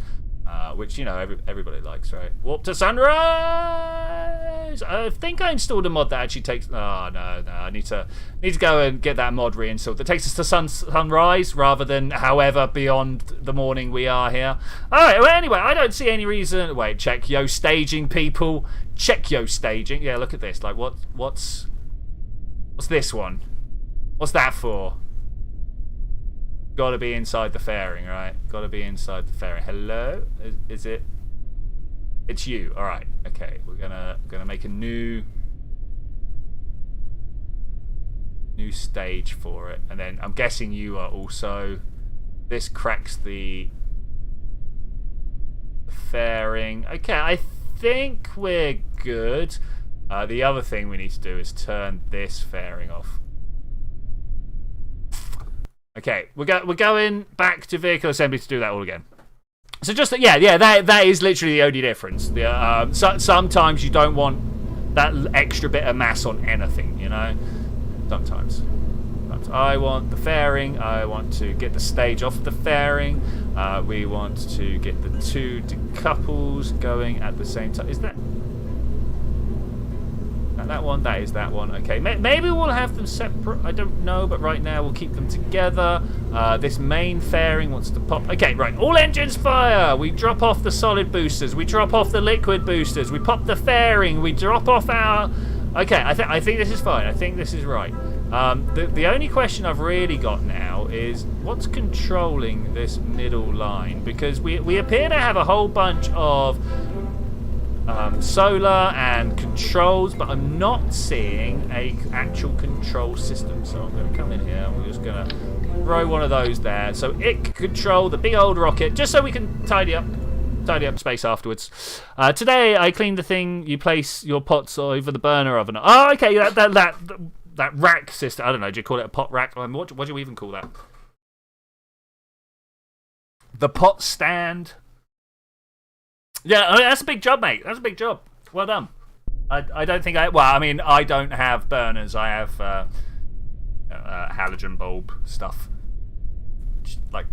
Speaker 1: which, you know, everybody likes, right? Warp to sunrise! I think I installed a mod that actually takes... Oh, no, I need to go and get that mod reinstalled. That takes us to sunrise rather than however beyond the morning we are here. Alright, well, anyway, I don't see any reason... Wait, check yo staging, people. Check yo staging. Yeah, look at this. Like, what's this one? What's that for? Gotta be inside the fairing, right? Gotta be inside the fairing. Hello? Is it? It's you. Alright. Okay. We're gonna make a new stage for it. And then I'm guessing you are also... This cracks the fairing. Okay, I think we're good. The other thing we need to do is turn this fairing off. Okay, we're going back to vehicle assembly to do that all again. So just that is literally the only difference. Sometimes you don't want that extra bit of mass on anything, you know. Sometimes I want the fairing. I want to get the stage off the fairing. We want to get the 2 decouples going at the same time. Is that one? That is that one. Okay, maybe we'll have them separate. I don't know, but right now we'll keep them together. This main fairing wants to pop. Okay, right. All engines fire. We drop off the solid boosters. We drop off the liquid boosters. We pop the fairing. We drop off our... Okay, I think this is fine. I think this is right. The only question I've really got now is what's controlling this middle line? Because we appear to have a whole bunch of solar and controls, but I'm not seeing a actual control system. So I'm going to come in here and we're just going to throw one of those there so it can control the big old rocket, just so we can tidy up space afterwards. Today I cleaned the thing you place your pots over the burner oven. Oh, okay, that rack system. I don't know. Do you call it a pot rack? What do you even call that? The pot stand. Yeah, I mean, that's a big job, mate. That's a big job. Well done. I don't think I don't have burners. I have halogen bulb stuff. Like,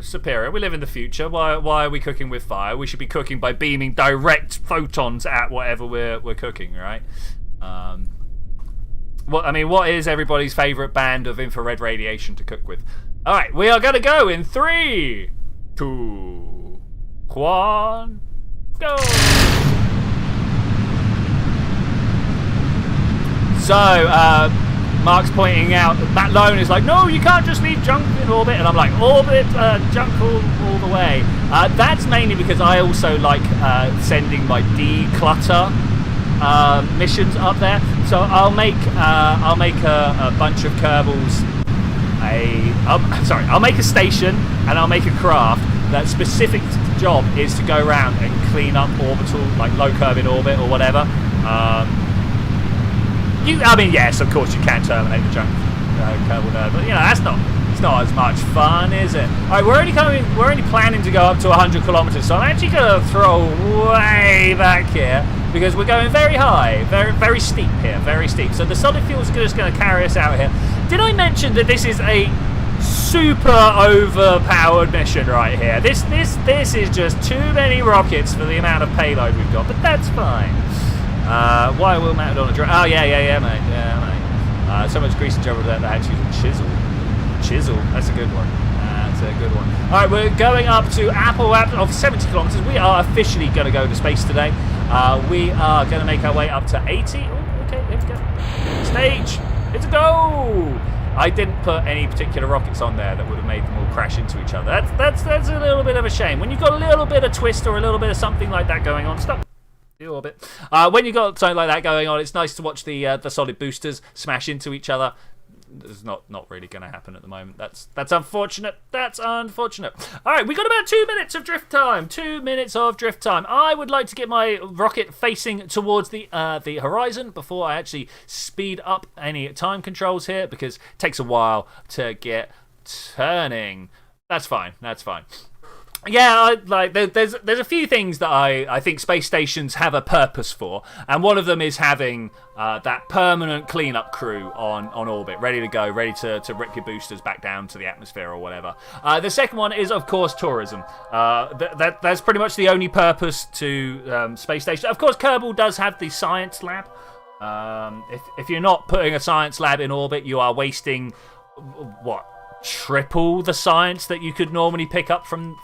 Speaker 1: superior. We live in the future. Why are we cooking with fire? We should be cooking by beaming direct photons at whatever we're cooking, right? What is everybody's favourite band of infrared radiation to cook with? All right, we are going to go in 3, 2, 1, go! So, Mark's pointing out that Matt Lone is like, no, you can't just leave junk in orbit. And I'm like, orbit, junk all the way. That's mainly because I also like sending my declutter missions up there. So I'll make a bunch of Kerbals. I'll make a station and I'll make a craft that specific job is to go around and clean up orbital, like low curve in orbit or whatever. Yes, of course you can terminate the junk Kerbal node, but it's not as much fun, is it? All right, we're only planning to go up to 100 kilometers, so I'm actually going to throw way back here because we're going very high, very very steep here, very steep. So the solid fuel is just going to carry us out here. Did I mention that this is a super overpowered mission right here? This is just too many rockets for the amount of payload we've got, but that's fine. Why will mounted on a drone? Oh, yeah, mate. So much grease and trouble that actually use a chisel. Chisel, that's a good one. All right, we're going up to Apple of 70 kilometers. We are officially going to go to space today. We are going to make our way up to 80. Oh, okay, here we go. Stage, it's a go. I didn't put any particular rockets on there that would have made them all crash into each other. That's a little bit of a shame. When you've got a little bit of twist or a little bit of something like that going on, stop. Orbit. When you got something like that going on, it's nice to watch the solid boosters smash into each other. It's not really going to happen at the moment. That's unfortunate. That's unfortunate. All right, we got about 2 minutes of drift time. 2 minutes of drift time. I would like to get my rocket facing towards the horizon before I actually speed up any time controls here, because it takes a while to get turning. That's fine. Yeah, there's a few things that I think space stations have a purpose for, and one of them is having that permanent cleanup crew on orbit, ready to go, ready to rip your boosters back down to the atmosphere or whatever. The second one is, of course, tourism. That's pretty much the only purpose to space station. Of course, Kerbal does have the science lab. If you're not putting a science lab in orbit, you are wasting triple the science that you could normally pick up from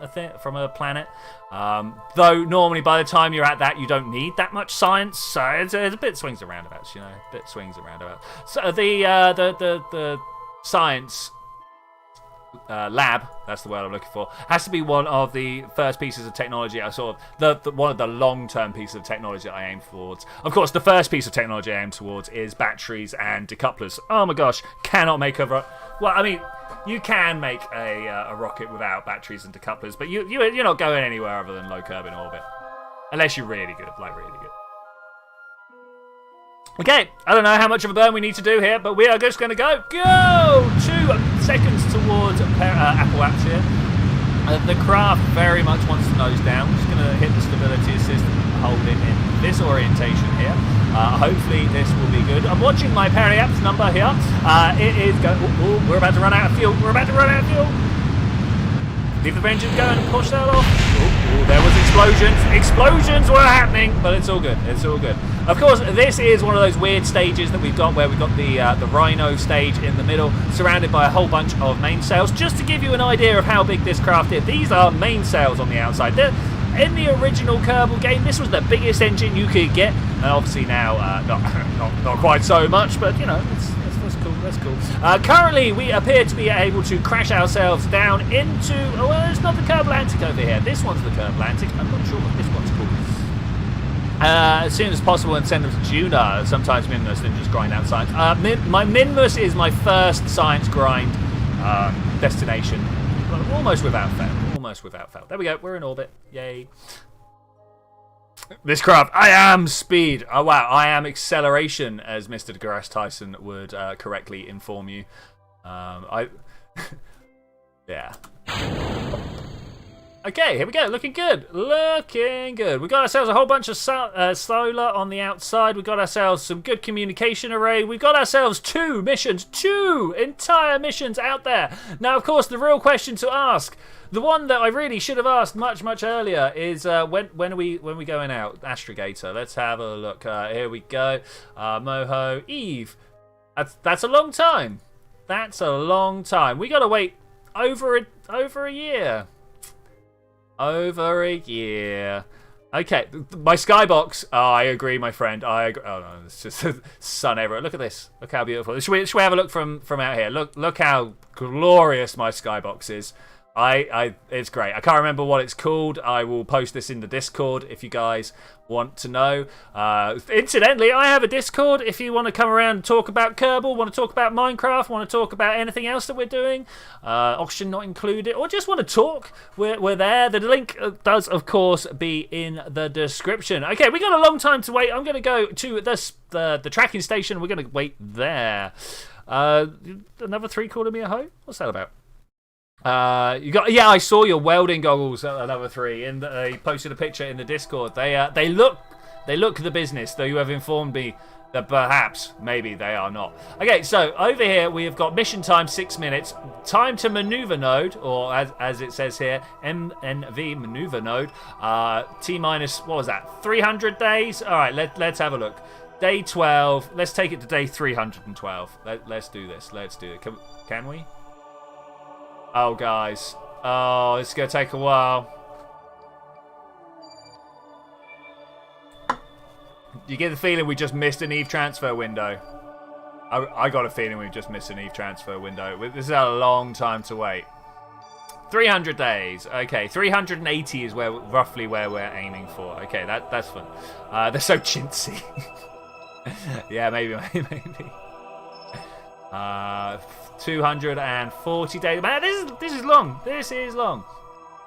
Speaker 1: a planet. Though normally by the time you're at that, you don't need that much science. So it's a bit swings and roundabouts, So the science lab, that's the word I'm looking for, has to be one of the first pieces of technology I sort of one of the long-term pieces of technology I aim towards. Of course, the first piece of technology I aim towards is batteries and decouplers. Oh my gosh, cannot make you can make a rocket without batteries and decouplers, but you're not going anywhere other than low curve in orbit, unless you're really good, really good. Okay, I don't know how much of a burn we need to do here, but we are just going to go 2 seconds towards Apple Apps here. The craft very much wants to nose down. We're just going to hit the stability assist and hold it in this orientation here. Hopefully this will be good. I'm watching my periapps number here. It is going. We're about to run out of fuel. Leave the engine going and push that off. There was explosions. Explosions were happening, but it's all good. Of course, this is one of those weird stages that we've got, where we've got the Rhino stage in the middle, surrounded by a whole bunch of mainsails. Just to give you an idea of how big this craft is, these are mainsails on the outside. In the original Kerbal game, this was the biggest engine you could get, and obviously now not quite so much, but that's cool. Currently, we appear to be able to crash ourselves down into. It's not the Kerbal over here. This one's the Kerbal. I'm not sure what this one's called. As soon as possible, and send them to Juna. Sometimes Minmus, then just grind out science. My Minmus is my first science grind. destination. Almost without fail. Almost without fail. There we go. We're in orbit. Yay. This craft, I am speed. Oh wow, I am acceleration, as Mr. DeGrasse Tyson would correctly inform you. Yeah. Okay, here we go. Looking good. Looking good. We got ourselves a whole bunch of solar on the outside. We got ourselves some good communication array. We got ourselves 2 missions, 2 entire missions out there. Now, of course, the real question to ask, the one that I really should have asked much earlier, is when are we going out? Astrogator. Let's have a look. Here we go. Moho, Eve. That's a long time. That's a long time. We got to wait over a year. Over a year. Okay, my skybox. Oh, I agree, my friend. I agree. Oh no, it's just sun everywhere. Look at this. Look how beautiful. Should we have a look from out here? Look how glorious my skybox is. It's great. I can't remember what it's called. I will post this in the Discord if you guys want to know. Incidentally, I have a Discord if you want to come around and talk about Kerbal, want to talk about Minecraft, want to talk about anything else that we're doing, Oxygen not included, or just want to talk. We're there. The link does, of course, be in the description. Okay, we got a long time to wait. I'm going to go to the tracking station. We're going to wait there. Another 3 quarter meter hoe? What's that about? I saw your welding goggles. Another 3, and they posted a picture in the Discord. They look the business, though you have informed me that perhaps maybe they are not. Okay, so over here we have got mission time 6 minutes, time to maneuver node, or as it says here, MNV maneuver node. T minus, what was that? 300 days. All right, let's have a look. Day 12. Let's take it to day 312. Let's do this. Let's do it. Can we? Oh, guys. Oh, it's going to take a while. You get the feeling we just missed an Eve transfer window. I got a feeling we just missed an Eve transfer window. This is a long time to wait. 300 days. Okay, 380 is roughly where we're aiming for. Okay, that's fun. They're so chintzy. Yeah, maybe. 240 days. Man, this is long. This is long.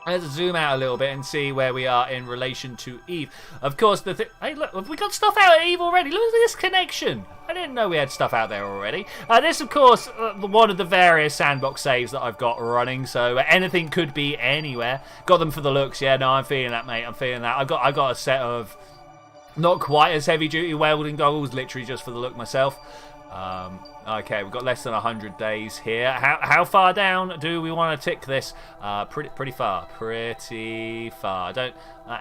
Speaker 1: Let's zoom out a little bit and see where we are in relation to Eve. Of course, hey, look, have we got stuff out at Eve already? Look at this connection. I didn't know we had stuff out there already. This, of course, one of the various sandbox saves that I've got running, so anything could be anywhere. Got them for the looks. Yeah, no, I'm feeling that, mate. I'm feeling that. I got a set of not quite as heavy-duty welding goggles, literally just for the look myself. Okay, we've got less than 100 days here. How far down do we want to tick this? Pretty far. Pretty far.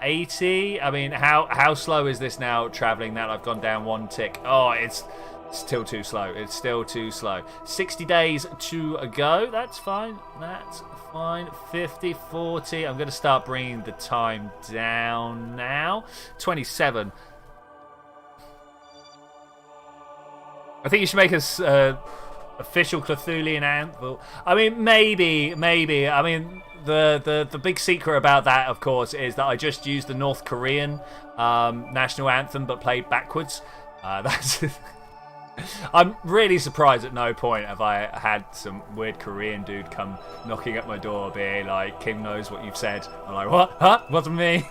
Speaker 1: 80. I mean, how slow is this now traveling? That I've gone down 1 tick. Oh, it's still too slow. It's still too slow. 60 days to go. That's fine. That's fine. 50, 40. I'm going to start bringing the time down now. 27. I think you should make us official Cthulhian anthem. I mean, maybe. I mean, the big secret about that, of course, is that I just used the North Korean national anthem, but played backwards. That's. I'm really surprised at no point have I had some weird Korean dude come knocking at my door, being like, "Kim knows what you've said." I'm like, "What? Huh? Wasn't me."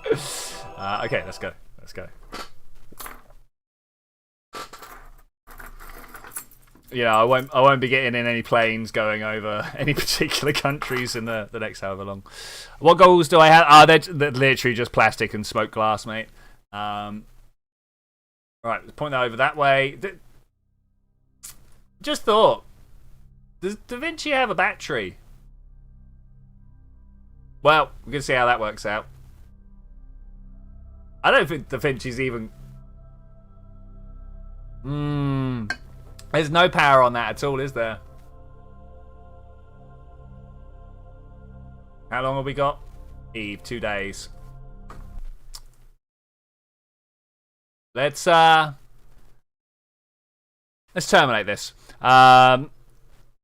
Speaker 1: Okay, let's go. You know, I won't be getting in any planes going over any particular countries in the next however long. What goals do I have? They're literally just plastic and smoked glass, mate. Right, let's point that over that way. Just thought, does Davinci have a battery? Well, we're going to see how that works out. I don't think Davinci's even... There's no power on that at all, is there? How long have we got? Eve, 2 days. Let's terminate this.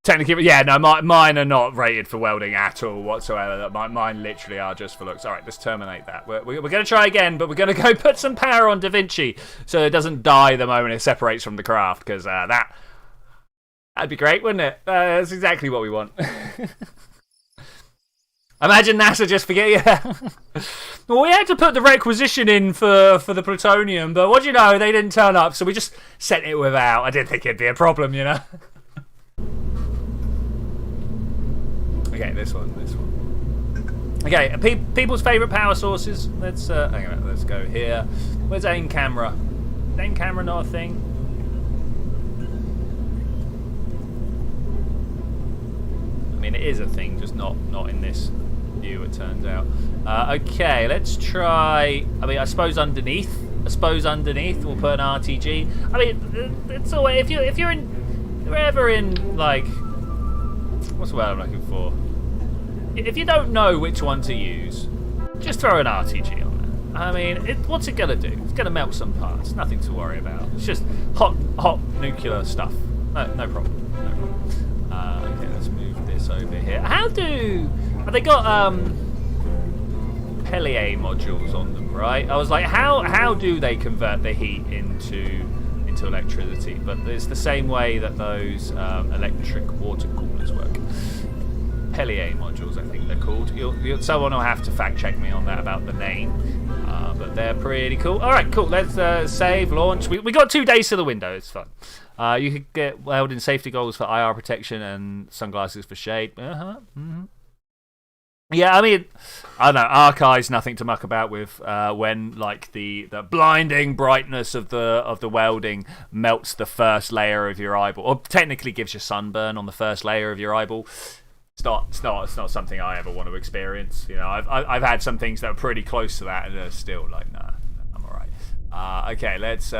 Speaker 1: Technically, yeah, no, mine are not rated for welding at all whatsoever. Mine literally are just for looks. All right, let's terminate that. We're going to try again, but we're going to go put some power on Davinci so it doesn't die the moment it separates from the craft, because that That'd be great, wouldn't it? That's exactly what we want. Imagine NASA just forget you. Well, we had to put the requisition in for the plutonium, but what do you know? They didn't turn up, so we just sent it without. I didn't think it'd be a problem, you know. Okay, this one. Okay, people's favourite power sources. Let's hang on, let's go here. Where's aim camera? Is aim camera not a thing? I mean, it is a thing, just not in this view, it turns out. Okay, let's try. I mean, I suppose underneath we'll put an RTG. I mean, it's always if you're ever in like, what's the word I'm looking for? If you don't know which one to use, just throw an RTG on there. I mean, what's it gonna do? It's gonna melt some parts. Nothing to worry about. It's just hot nuclear stuff. No problem. Okay, let's move this over here. Have they got Pellier modules on them, right? I was like, how do they convert the heat into electricity? But it's the same way that those electric water coolers work. Pellier modules, I think they're called. Someone will have to fact check me on that about the name, but they're pretty cool. All right, cool. Let's save, launch. We got 2 days to the window. It's fun. You could get welding safety goggles for IR protection and sunglasses for shade. Yeah, I mean, I don't know. Archive's nothing to muck about with when like the blinding brightness of the welding melts the first layer of your eyeball, or technically gives you sunburn on the first layer of your eyeball. It's not something I ever want to experience. You know, I've had some things that are pretty close to that, and they're still like, nah, I'm all right. Okay, let's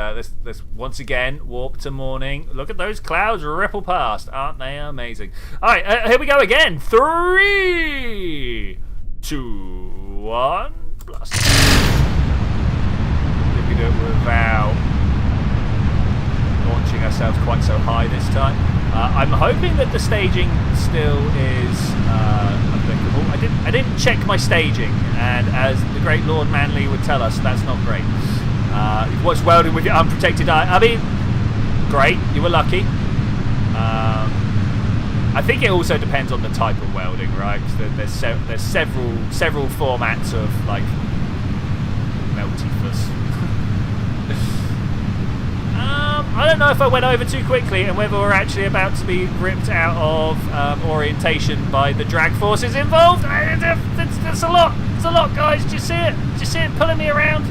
Speaker 1: once again warp to morning. Look at those clouds ripple past, aren't they amazing? All right, here we go again. 3, 2, 1, blast. Did we do it without launching ourselves quite so high this time? I'm hoping that the staging still is applicable. I didn't check my staging, and as the great Lord Manley would tell us, that's not great. You've watched welding with your unprotected eye. I mean, great, you were lucky. I think it also depends on the type of welding, right? There's several formats of like melty-fuss. I don't know if I went over too quickly and whether we're actually about to be ripped out of orientation by the drag forces involved. It's a lot. It's a lot, guys. Do you see it? Do you see it pulling me around?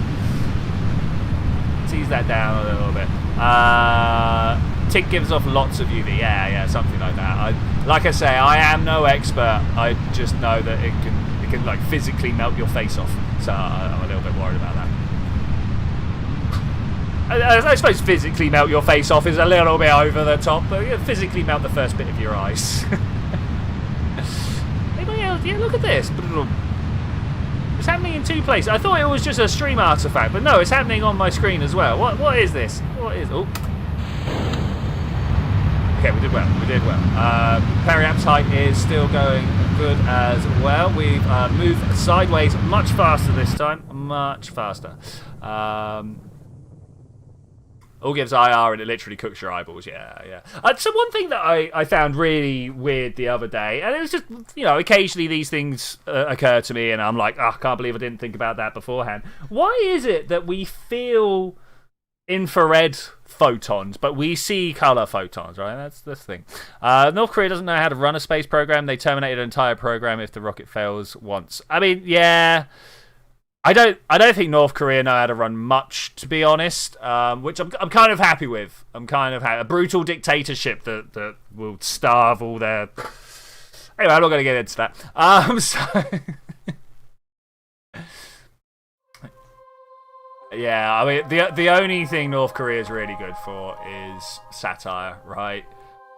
Speaker 1: Tease that down a little bit. TIG gives off lots of UV. Yeah, something like that. Like I say, I am no expert. I just know that it can like physically melt your face off. So I'm a little bit worried about that. I suppose physically melt your face off is a little bit over the top, but physically melt the first bit of your eyes. Yeah, look at this. It's happening in 2 places. I thought it was just a stream artifact, but no, it's happening on my screen as well. What is this? What is... Oh. Okay, we did well. Periapse height is still going good as well. We've moved sideways much faster this time. Much faster. All gives IR and it literally cooks your eyeballs. Yeah. So one thing that I found really weird the other day, and it was just, occasionally these things occur to me and I'm like, I can't believe I didn't think about that beforehand. Why is it that we feel infrared photons, but we see color photons, right? That's the thing. North Korea doesn't know how to run a space program. They terminated an entire program if the rocket fails once. I mean, yeah... I don't think North Korea know how to run much, to be honest, which I'm kind of happy with. I'm kind of happy. A brutal dictatorship that will starve all their... Anyway, I'm not going to get into that. Yeah, I mean, the only thing North Korea is really good for is satire, right?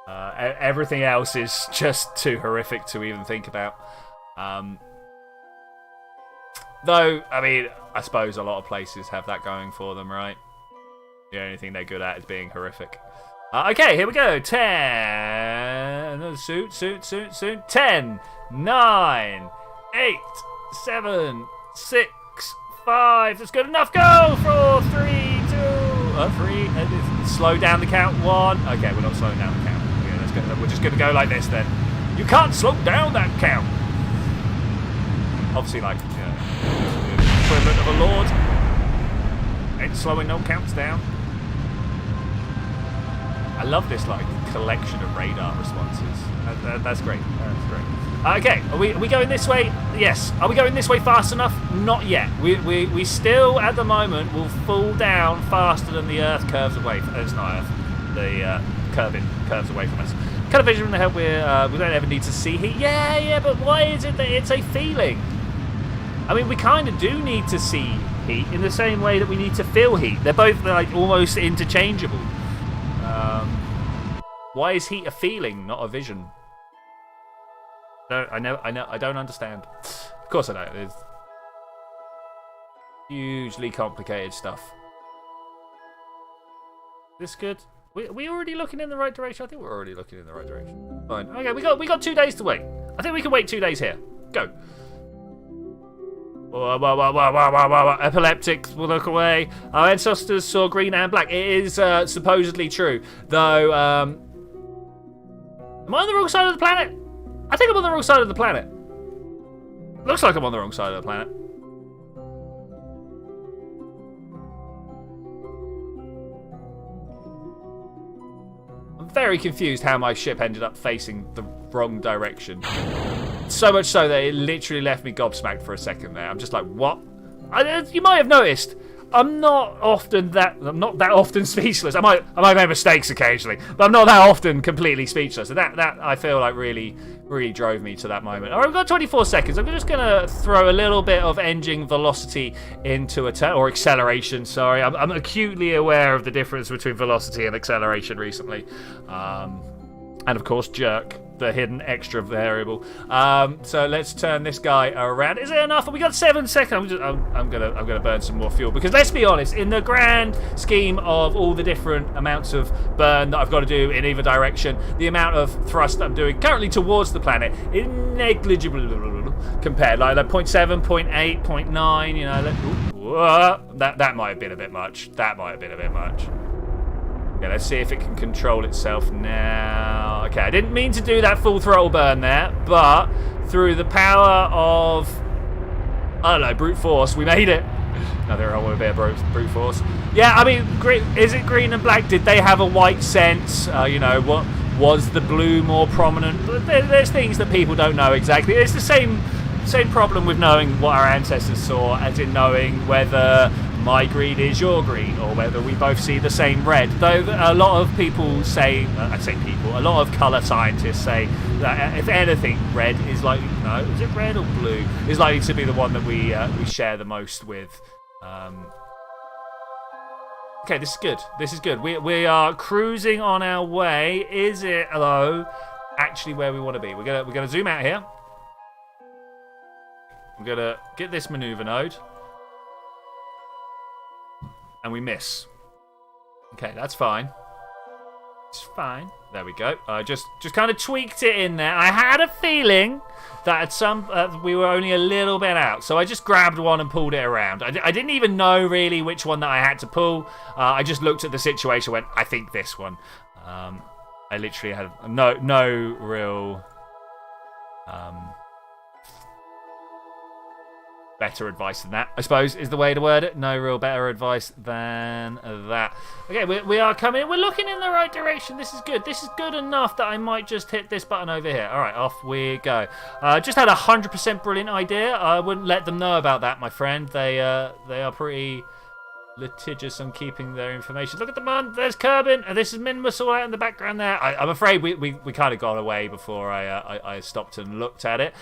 Speaker 1: Everything else is just too horrific to even think about. Though, I mean, I suppose a lot of places have that going for them, right? The only thing they're good at is being horrific. Okay, here we go. 10. Soon. 10, 9, 8, 7, 6, 5. That's good enough. Go! 4, 3, 2, 3. Slow down the count. 1. Okay, we're not slowing down the count. Okay, We're just going to go like this then. You can't slow down that count. Obviously, like, the equivalent of a lord. Ain't slowing no counts down. I love this, like, collection of radar responses. That's great. That's great. Okay, are we going this way? Yes. Are we going this way fast enough? Not yet. We still, at the moment, will fall down faster than the Earth curves away. It's not Earth. The curves away from us. Kind of vision that we don't ever need to see heat. Yeah, but why is it that it's a feeling? I mean, we kind of do need to see heat in the same way that we need to feel heat. They're both like almost interchangeable. Why is heat a feeling, not a vision? No, I know. I don't understand. Of course I don't. It's hugely complicated stuff. This good? We already looking in the right direction? I think we're already looking in the right direction. Fine. Okay, we got 2 days to wait. I think we can wait 2 days here. Go. Epileptics will look away. Our ancestors saw green and black. It is supposedly true. Though, am I on the wrong side of the planet? I think I'm on the wrong side of the planet. Looks like I'm on the wrong side of the planet. I'm very confused how my ship ended up facing the wrong direction. So much so that it literally left me gobsmacked for a second there. I'm just like, what? You might have noticed, I'm not that often speechless. I might make mistakes occasionally, but I'm not that often completely speechless. And that I feel like really drove me to that moment. All right, we've got 24 seconds. I'm just gonna throw a little bit of engine velocity into a turn, or acceleration. Sorry, I'm acutely aware of the difference between velocity and acceleration recently, and of course jerk, the hidden extra variable. So let's turn this guy around. Is it enough? We got 7 seconds. I'm gonna burn some more fuel, because let's be honest, in the grand scheme of all the different amounts of burn that I've got to do in either direction, the amount of thrust I'm doing currently towards the planet is negligible compared. Like 0.7, 0.8, 0.9. You know, that might have been a bit much. Okay, let's see if it can control itself now. Okay, I didn't mean to do that full throttle burn there, but through the power of, I don't know, brute force, we made it. Nothing wrong with a bit of brute force. Yeah, I mean, is it green and black? Did they have a white sense? You know, what was the blue more prominent? There's things that people don't know exactly. It's the same problem with knowing what our ancestors saw, as in knowing whether my green is your green, or whether we both see the same red. Though a lot of people say, a lot of colour scientists say that if anything, red is likely, no, is it red or blue? Is likely to be the one that we share the most with. Okay, this is good. We are cruising on our way. Is it, though, actually where we want to be? We're gonna zoom out here. I'm gonna get this maneuver node. And we miss. Okay, that's fine. It's fine. There we go. I just kind of tweaked it in there. I had a feeling that at some we were only a little bit out, so I just grabbed one and pulled it around. I didn't even know really which one that I had to pull. I just looked at the situation, went, I think this one. I literally had no real better advice than that, I suppose, is the way to word it. No real better advice than that. Okay, we are coming. We're looking in the right direction. This is good. This is good enough that I might just hit this button over here. All right, off we go. Just had a 100% brilliant idea. I wouldn't let them know about that, my friend. They are pretty litigious on keeping their information. Look at the man. There's Kerbal, and this is Minmus all out in the background there. I'm afraid we kind of got away before I stopped and looked at it.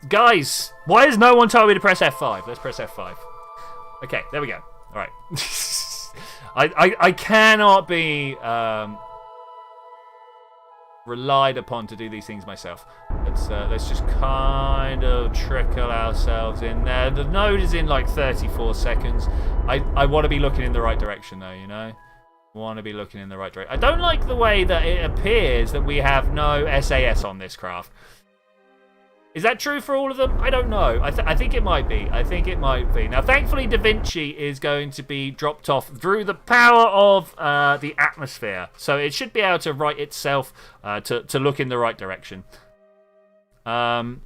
Speaker 1: Guys, why has no one told me to press F5? Let's press F5. Okay, there we go. All right. I cannot be relied upon to do these things myself. Let's just kind of trickle ourselves in there. The node is in like 34 seconds. I want to be looking in the right direction, though, you know? Want to be looking in the right direction. I don't like the way that it appears that we have no SAS on this craft. Is that true for all of them? I don't know. I think it might be. I think it might be. Now, thankfully, Davinci is going to be dropped off through the power of the atmosphere. So it should be able to right itself to look in the right direction. I'm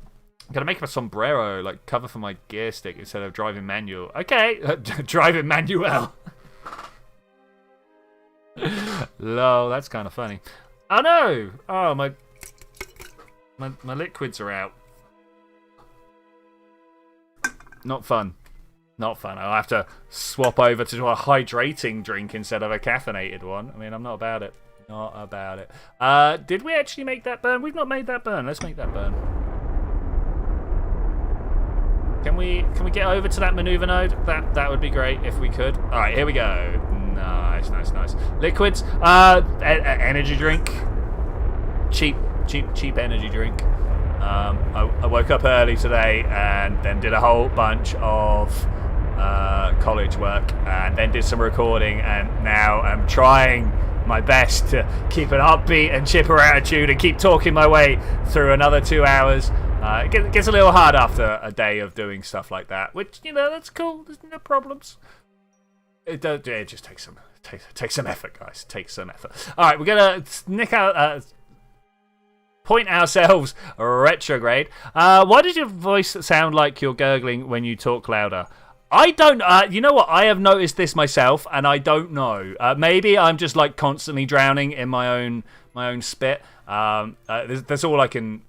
Speaker 1: going to make a sombrero, like cover for my gear stick instead of driving manual. Okay, driving manual. Lol, that's kind of funny. Oh no! Oh, my liquids are out. Not fun. Not fun. I'll have to swap over to a hydrating drink instead of a caffeinated one. I mean, I'm not about it. Not about it. Did we actually make that burn? We've not made that burn. Let's make that burn. Can we get over to that maneuver node? That would be great if we could. All right, here we go. Nice, nice, nice. Liquids. Energy drink. Cheap energy drink. I woke up early today and then did a whole bunch of college work and then did some recording, and now I'm trying my best to keep an upbeat and chipper attitude and keep talking my way through another 2 hours. It gets a little hard after a day of doing stuff like that, which, you know, that's cool. There's no problems. It just takes some effort, guys. Takes some effort. All right, we're gonna nick out. Point ourselves retrograde. Why does your voice sound like you're gurgling when you talk louder? I don't. You know what? I have noticed this myself, and I don't know. Maybe I'm just like constantly drowning in my own spit. That's all I can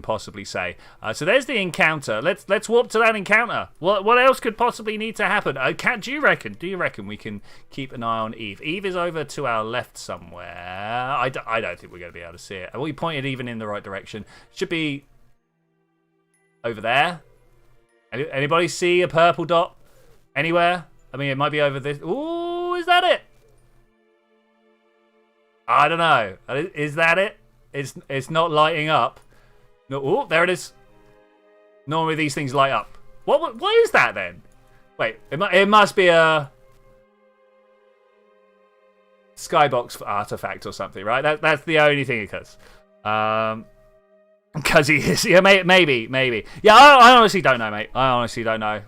Speaker 1: possibly say. So there's the encounter. Let's warp to that encounter. What else could possibly need to happen? Do you reckon we can keep an eye on Eve? Eve is over to our left somewhere. I don't think we're going to be able to see it. We pointed even in the right direction. Should be over there. Anybody see a purple dot anywhere? I mean, it might be over this. Ooh, is that it? I don't know. Is that it? It's not lighting up. No. Oh, there it is. Normally these things light up. What is that then? Wait, it must be a skybox artifact or something, right? That's the only thing it does. Because he is. Yeah, maybe. Yeah, I honestly don't know, mate. I honestly don't know.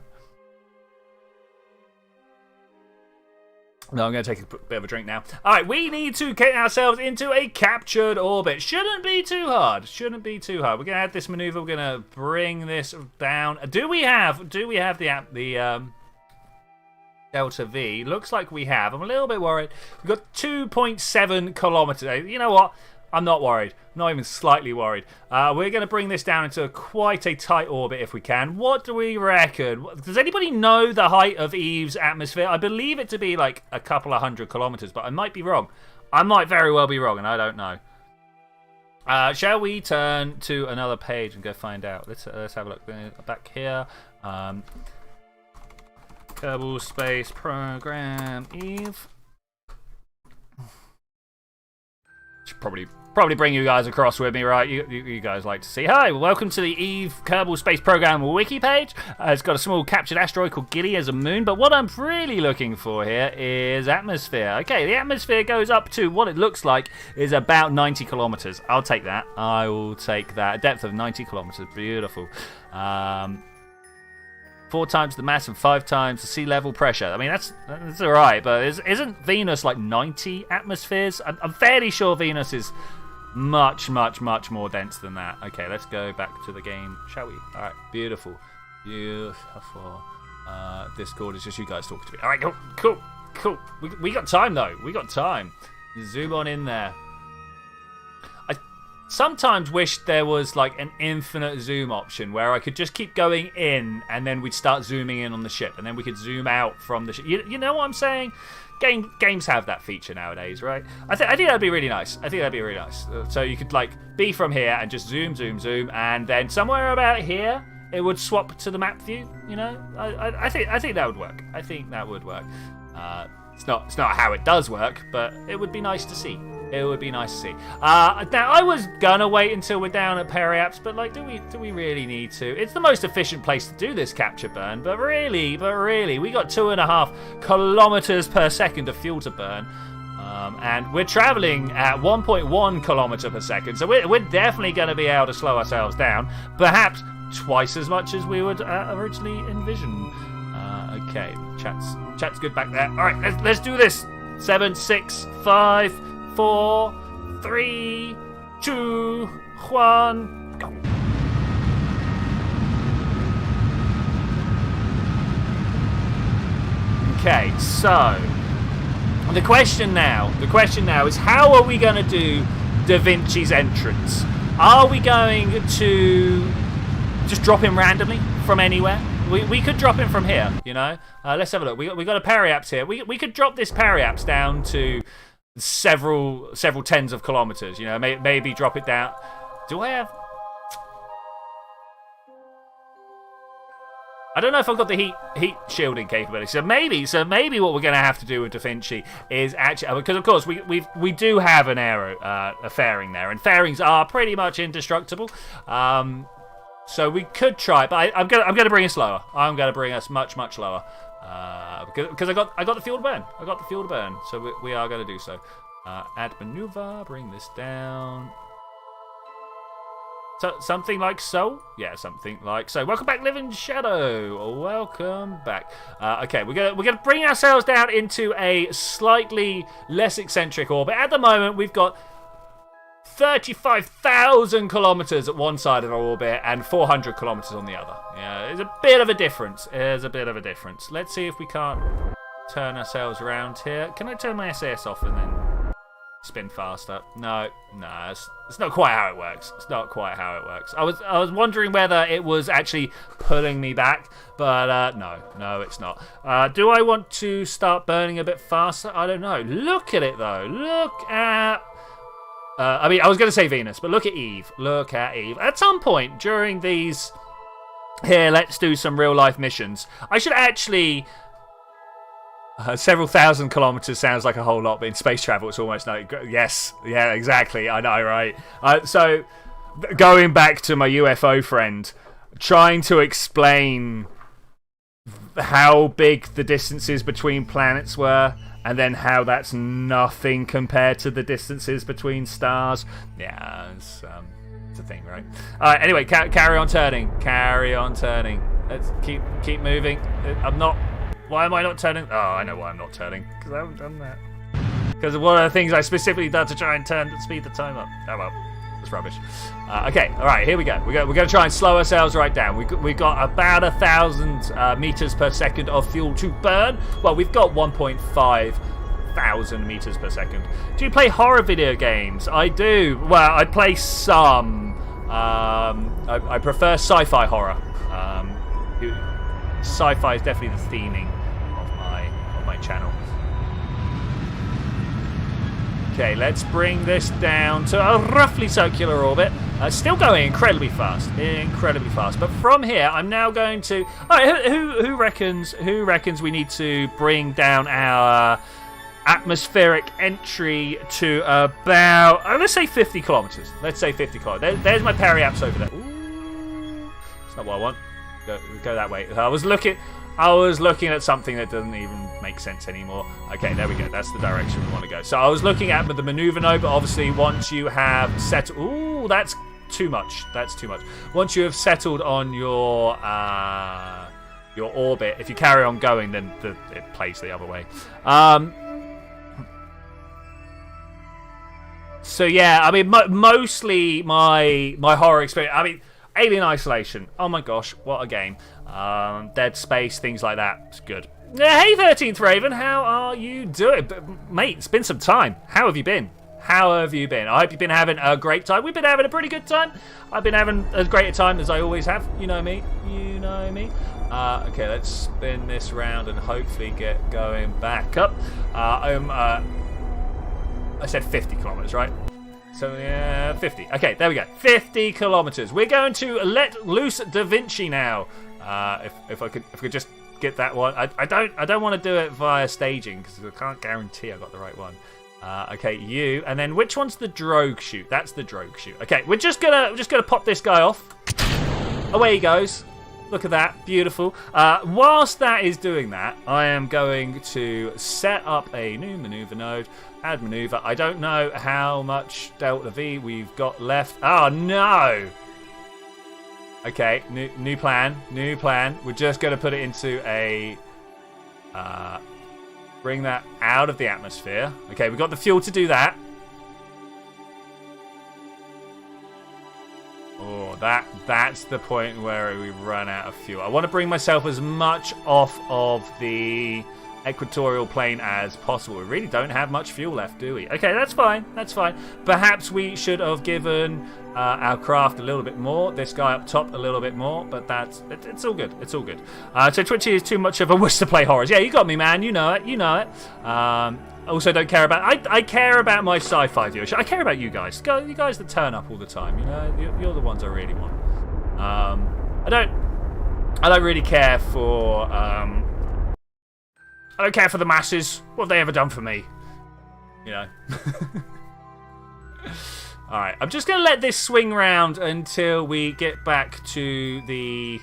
Speaker 1: No, I'm going to take a bit of a drink now. All right, we need to get ourselves into a captured orbit. Shouldn't be too hard. We're going to add this maneuver. We're going to bring this down. Do we have the Delta V? Looks like we have. I'm a little bit worried. We've got 2.7 kilometers. You know what? I'm not worried. I'm not even slightly worried. We're going to bring this down into quite a tight orbit if we can. What do we reckon? Does anybody know the height of Eve's atmosphere? I believe it to be like a couple of 100 kilometers, but I might be wrong. I might very well be wrong, and I don't know. Shall we turn to another page and go find out? Let's have a look back here. Kerbal Space Program Eve. Should probably bring you guys across with me, right? You guys like to see. Hi, welcome to the Eve Kerbal Space Program wiki page. It's got a small captured asteroid called Giddy as a moon, but what I'm really looking for here is atmosphere. Okay, the atmosphere goes up to what it looks like is about 90 kilometers. I'll take that. I will take that. A depth of 90 kilometers. Beautiful. 4 times the mass and 5 times the sea level pressure. I mean, that's all right, but isn't Venus like 90 atmospheres? I'm fairly sure Venus is much more dense than that. Okay, let's go back to the game, shall we? All right, beautiful. Discord is just you guys talking to me. All right, cool. We got time though. We got time. Zoom on in there. Sometimes wish there was like an infinite zoom option where I could just keep going in and then we'd start zooming in on the ship and then we could zoom out from the ship. You know what I'm saying? Games have that feature nowadays, right? I think that'd be really nice. So you could like be from here and just zoom, and then somewhere about here it would swap to the map view. You know, I think that would work. It's not how it does work, but it would be nice to see. Now, I was gonna wait until we're down at Periaps, but like, do we really need to? It's the most efficient place to do this capture burn, but really, we got 2.5 kilometers per second of fuel to burn. And we're traveling at 1.1 kilometer per second, so we're definitely going to be able to slow ourselves down, perhaps twice as much as we would originally envision. Okay, chat's good back there. All right, let's do this. 7, 6, 5, 4, 3, 2, 1, go. Okay, so the question now is, how are we going to do Davinci's entrance? Are we going to just drop him randomly from anywhere? We could drop him from here, you know. Let's have a look. We got a periaps here. We could drop this periaps down to several tens of kilometers. You know, maybe drop it down. Do I have? I don't know if I've got the heat shielding capability. So maybe what we're going to have to do with Davinci is actually, because of course we do have an a fairing there, and fairings are pretty much indestructible. So we could try, but I'm gonna bring us lower. I'm gonna bring us much lower, because I got the fuel to burn. I got the fuel to burn, so we are gonna do so. Add maneuver, bring this down. So something like so. Yeah, something like so. Welcome back, Living Shadow. Welcome back. Okay, we're gonna bring ourselves down into a slightly less eccentric orbit. At the moment, we've got 35,000 kilometers at one side of our orbit and 400 kilometers on the other. Yeah, there's a bit of a difference. Let's see if we can't turn ourselves around here. Can I turn my SAS off and then spin faster? No, it's not quite how it works. I was wondering whether it was actually pulling me back, but no, it's not. Do I want to start burning a bit faster? I don't know. Look at it though. Look at. I was going to say Venus, but look at Eve. At some point during these... Here, let's do some real-life missions. I should actually... several thousand kilometers sounds like a whole lot, but in space travel it's almost no... Yes, yeah, exactly. I know, right? So, going back to my UFO friend, trying to explain how big the distances between planets were, and then how that's nothing compared to the distances between stars. Yeah, it's a thing, right? Alright, anyway, carry on turning. Let's keep moving. Why am I not turning? Oh, I know why I'm not turning. Because I haven't done that. Because one of the things I specifically done to try and speed the time up. Oh well, it's rubbish. Okay, alright, here we go. We're going to try and slow ourselves right down. We got about 1,000 meters per second of fuel to burn. Well, we've got 1.5 thousand meters per second. Do you play horror video games? I do. Well, I play some. I prefer sci-fi horror. Sci-fi is definitely the theming of my channel. Okay, let's bring this down to a roughly circular orbit. Still going incredibly fast. But from here, I'm now going to... All right, who reckons we need to bring down our atmospheric entry to about... let's say 50 kilometers. There's my periaps over there. Ooh, that's not what I want. Go that way. I was looking at something that doesn't even make sense anymore. Okay, there we go. That's the direction we want to go. So I was looking at the maneuver node, but obviously once you have settled... Ooh, that's too much. Once you have settled on your orbit, if you carry on going, then it plays the other way. So yeah, I mean, mostly my horror experience... Alien Isolation. Oh my gosh, what a game. Dead Space, things like that. It's good. Hey, 13th Raven, how are you doing? Mate, it's been some time. How have you been? I hope you've been having a great time. We've been having a pretty good time. I've been having as great a time as I always have. You know me. Okay, let's spin this round and hopefully get going back up. I said 50 kilometers, right? So, yeah, 50. Okay, there we go. 50 kilometers. We're going to let loose Davinci now. If I could just get that one. I don't want to do it via staging because I can't guarantee I got the right one. Okay, you, and then which one's the drogue chute? That's the drogue chute. Okay, we're just gonna pop this guy off. Away he goes. Look at that, beautiful. Whilst that is doing that, I am going to set up a new maneuver node. Add maneuver. I don't know how much Delta V we've got left. Oh, no! Okay, new plan. New plan. We're just going to put it into a... bring that out of the atmosphere. Okay, we've got the fuel to do that. Oh, that's the point where we run out of fuel. I want to bring myself as much off of the equatorial plane as possible. We really don't have much fuel left, do we? Okay, that's fine. That's fine. Perhaps we should have given our craft a little bit more. This guy up top a little bit more. But it's all good. It's all good. So Twitchi is too much of a wish to play horrors. Yeah, you got me, man. You know it. You know it. Also, don't care about... I care about my sci-fi viewership. I care about you guys. You guys that turn up all the time. You know, you're the ones I really want. I don't really care for... I don't care for the masses. What have they ever done for me? You know. Alright, I'm just going to let this swing round until we get back to the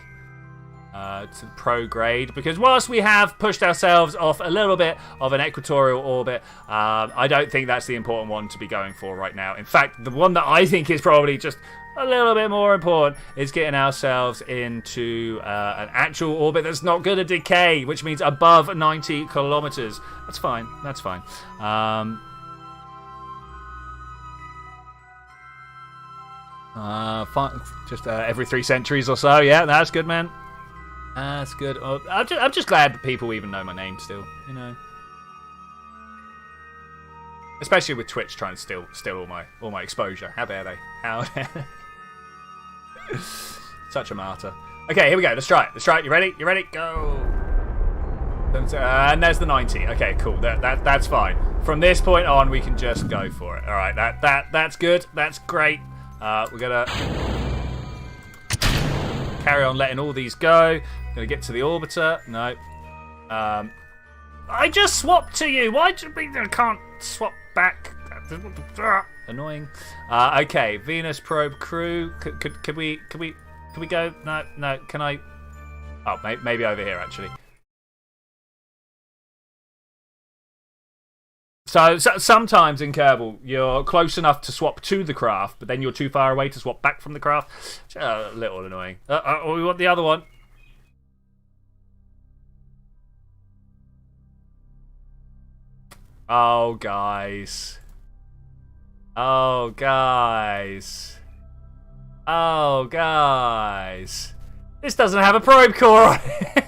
Speaker 1: prograde. Because whilst we have pushed ourselves off a little bit of an equatorial orbit, I don't think that's the important one to be going for right now. In fact, the one that I think is probably just a little bit more important is getting ourselves into an actual orbit that's not going to decay, which means above 90 kilometers. That's fine. That's fine. Just every 3 centuries or so. Yeah, that's good, man. That's good. I'm just glad that people even know my name still. You know. Especially with Twitch trying to steal all my exposure. How dare they? How dare they? Such a martyr. Okay, here we go. Let's try it. Let's try it. You ready? You ready? Go. And there's the 90. Okay, cool. That's fine. From this point on, we can just go for it. All right. That's good. That's great. We're gonna carry on letting all these go. Gonna get to the orbiter. No. I just swapped to you. Why do you mean I can't swap back? Annoying. Okay, Venus probe crew. Could we go? No. Can I? Oh, maybe over here actually. So sometimes in Kerbal, you're close enough to swap to the craft, but then you're too far away to swap back from the craft. A little annoying. We want the other one. Oh, guys. Oh, guys. Oh, guys. This doesn't have a probe core on it.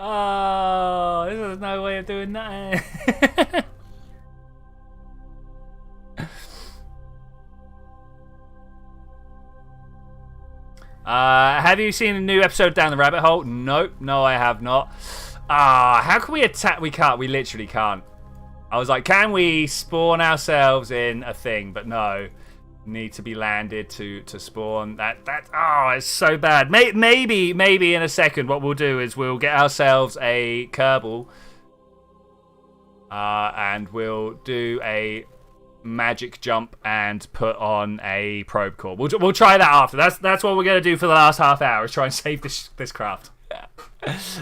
Speaker 1: Oh, there's no way of doing that. Have you seen a new episode Down the Rabbit Hole? Nope. No, I have not. How can we attack? We can't. We literally can't. I was like, can we spawn ourselves in a thing? But no. Need to be landed to spawn. It's so bad. Maybe in a second what we'll do is we'll get ourselves a Kerbal. And we'll do a magic jump and put on a probe core. We'll try that after. That's what we're going to do for the last half hour, is try and save this craft.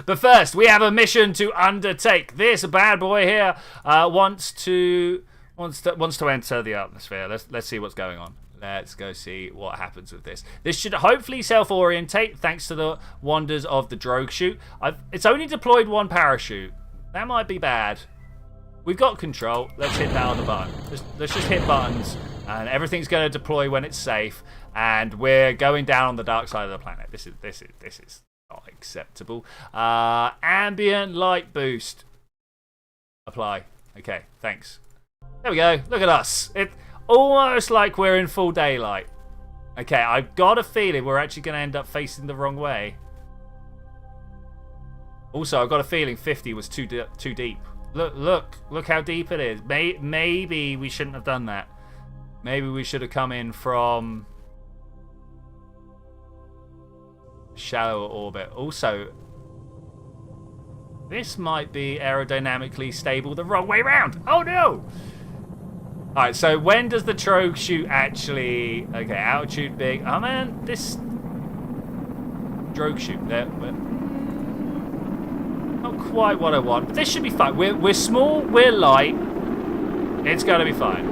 Speaker 1: But first, we have a mission to undertake. This bad boy here wants to enter the atmosphere. Let's see what's going on. Let's go see what happens with this. This should hopefully self-orientate thanks to the wonders of the drogue chute. It's only deployed one parachute. That might be bad. We've got control. Let's hit that on the button. Let's just hit buttons, and everything's going to deploy when it's safe. And we're going down on the dark side of the planet. This is not acceptable. Ambient light boost. Apply. Okay, thanks. There we go. Look at us. It's almost like we're in full daylight. Okay, I've got a feeling we're actually going to end up facing the wrong way. Also, I've got a feeling 50 was too deep. Look how deep it is. Maybe we shouldn't have done that. Maybe we should have come in from shallower orbit. Also, this might be aerodynamically stable the wrong way round. Oh no! Alright, so when does the drogue chute actually... Okay, altitude big. Oh man, this drogue chute there. Not quite what I want. But this should be fine. We're small, we're light. It's going to be fine.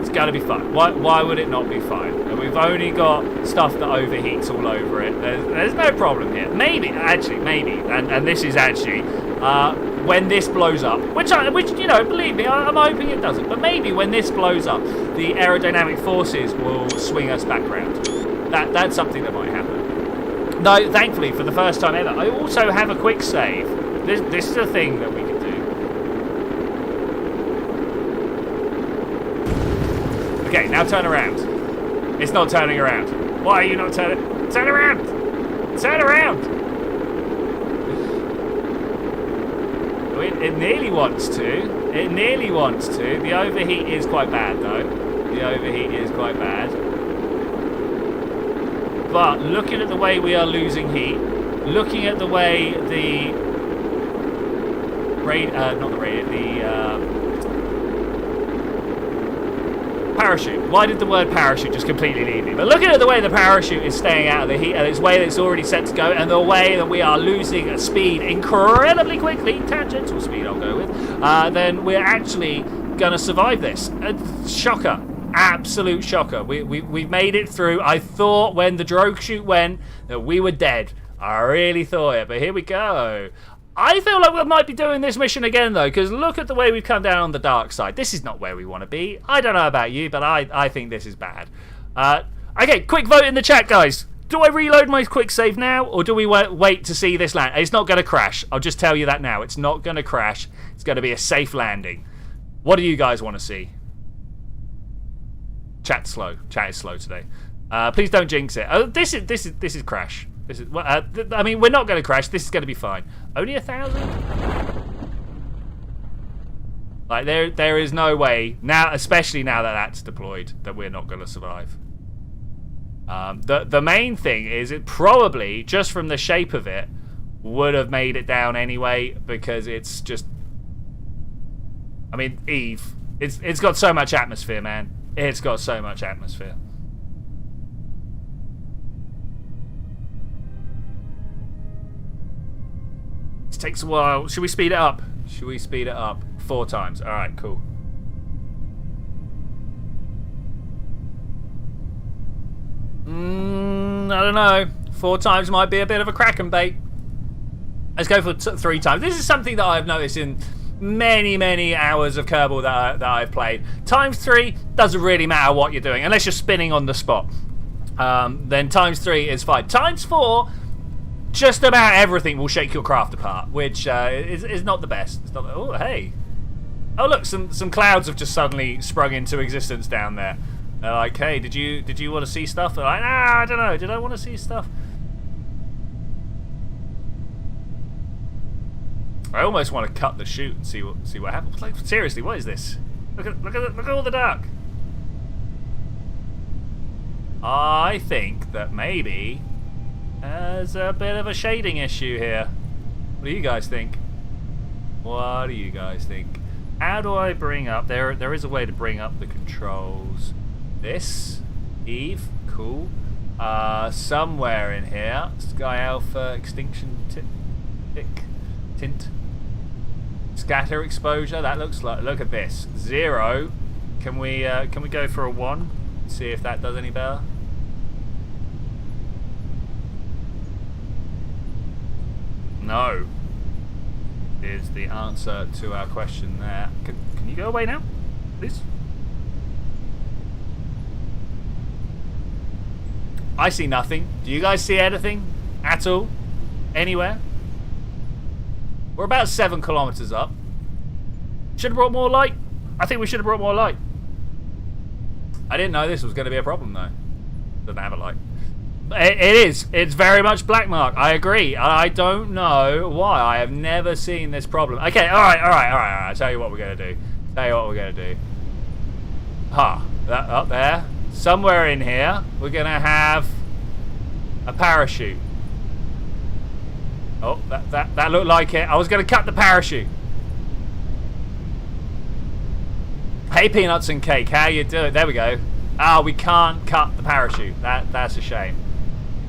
Speaker 1: It's going to be fine. Why would it not be fine? And we've only got stuff that overheats all over it. There's no problem here. Maybe, and this is actually when this blows up, which you know, believe me, I'm hoping it doesn't. But maybe when this blows up, the aerodynamic forces will swing us back round. That's something that might happen. No, thankfully, for the first time ever, I also have a quick save. This is a thing that we can do. Okay, now turn around. It's not turning around. Why are you not turning? Turn around! Turn around! It nearly wants to. It nearly wants to. The overheat is quite bad, though. The overheat is quite bad. But looking at the way we are losing heat, looking at the way the parachute. Why did the word parachute just completely leave me? But looking at the way the parachute is staying out of the heat, and its way that it's already set to go, and the way that we are losing speed incredibly quickly, tangential speed I'll go with, then we're actually going to survive this. Shocker. Absolute shocker. We've made it through. I thought when the drogue chute went that we were dead. I really thought it, but here we go. I feel like we might be doing this mission again, though, because look at the way we've come down on the dark side. This is not where we want to be. I don't know about you, but I think this is bad. Okay, quick vote in the chat, guys. Do I reload my quick save now, or do we wait to see this land? It's not going to crash. I'll just tell you that now. It's not going to crash. It's going to be a safe landing. What do you guys want to see? Chat's slow. Chat is slow today. Please don't jinx it. Oh, this is crash. This is. I mean, we're not going to crash. This is going to be fine. Only 1,000. Like there is no way now, especially now that that's deployed, that we're not going to survive. The main thing is it probably just from the shape of it would have made it down anyway because it's just. I mean, Eve. It's got so much atmosphere, man. It's got so much atmosphere. It takes a while. Should we speed it up? Should we speed it up? 4 times. Alright, cool. I don't know. 4 times might be a bit of a crack and bait. Let's go for 3 times. This is something that I've noticed in many hours of Kerbal that I've played. Times 3 doesn't really matter what you're doing unless you're spinning on the spot. Then times 3 is fine. Times 4, just about everything will shake your craft apart, which is not the best. It's not, oh, hey. Oh, look, some clouds have just suddenly sprung into existence down there. They're like, hey, did you want to see stuff? They're like, nah, I don't know. Did I want to see stuff? I almost want to cut the chute and see what happens. Like, seriously, what is this? Look at all the dark. I think that maybe there's a bit of a shading issue here. What do you guys think? What do you guys think? How do I bring up? There is a way to bring up the controls. This, Eve, cool. Somewhere in here, Sky Alpha extinction tint. Scatter exposure. That looks like. Look at this. 0. Can we go for a 1? See if that does any better. No. Is the answer to our question there. Can you go away now, please? I see nothing. Do you guys see anything at all? Anywhere? We're about 7 kilometers up. Should have brought more light. I think we should have brought more light. I didn't know this was going to be a problem though. Doesn't have a light. It is. It's very much black mark. I agree. I don't know why. I have never seen this problem. Okay, all right. I'll tell you what we're going to do. That up there. Somewhere in here, we're going to have a parachute. Oh, that looked like it. I was going to cut the parachute. Hey, Peanuts and Cake, how you doing? There we go. Ah, we can't cut the parachute. That's a shame.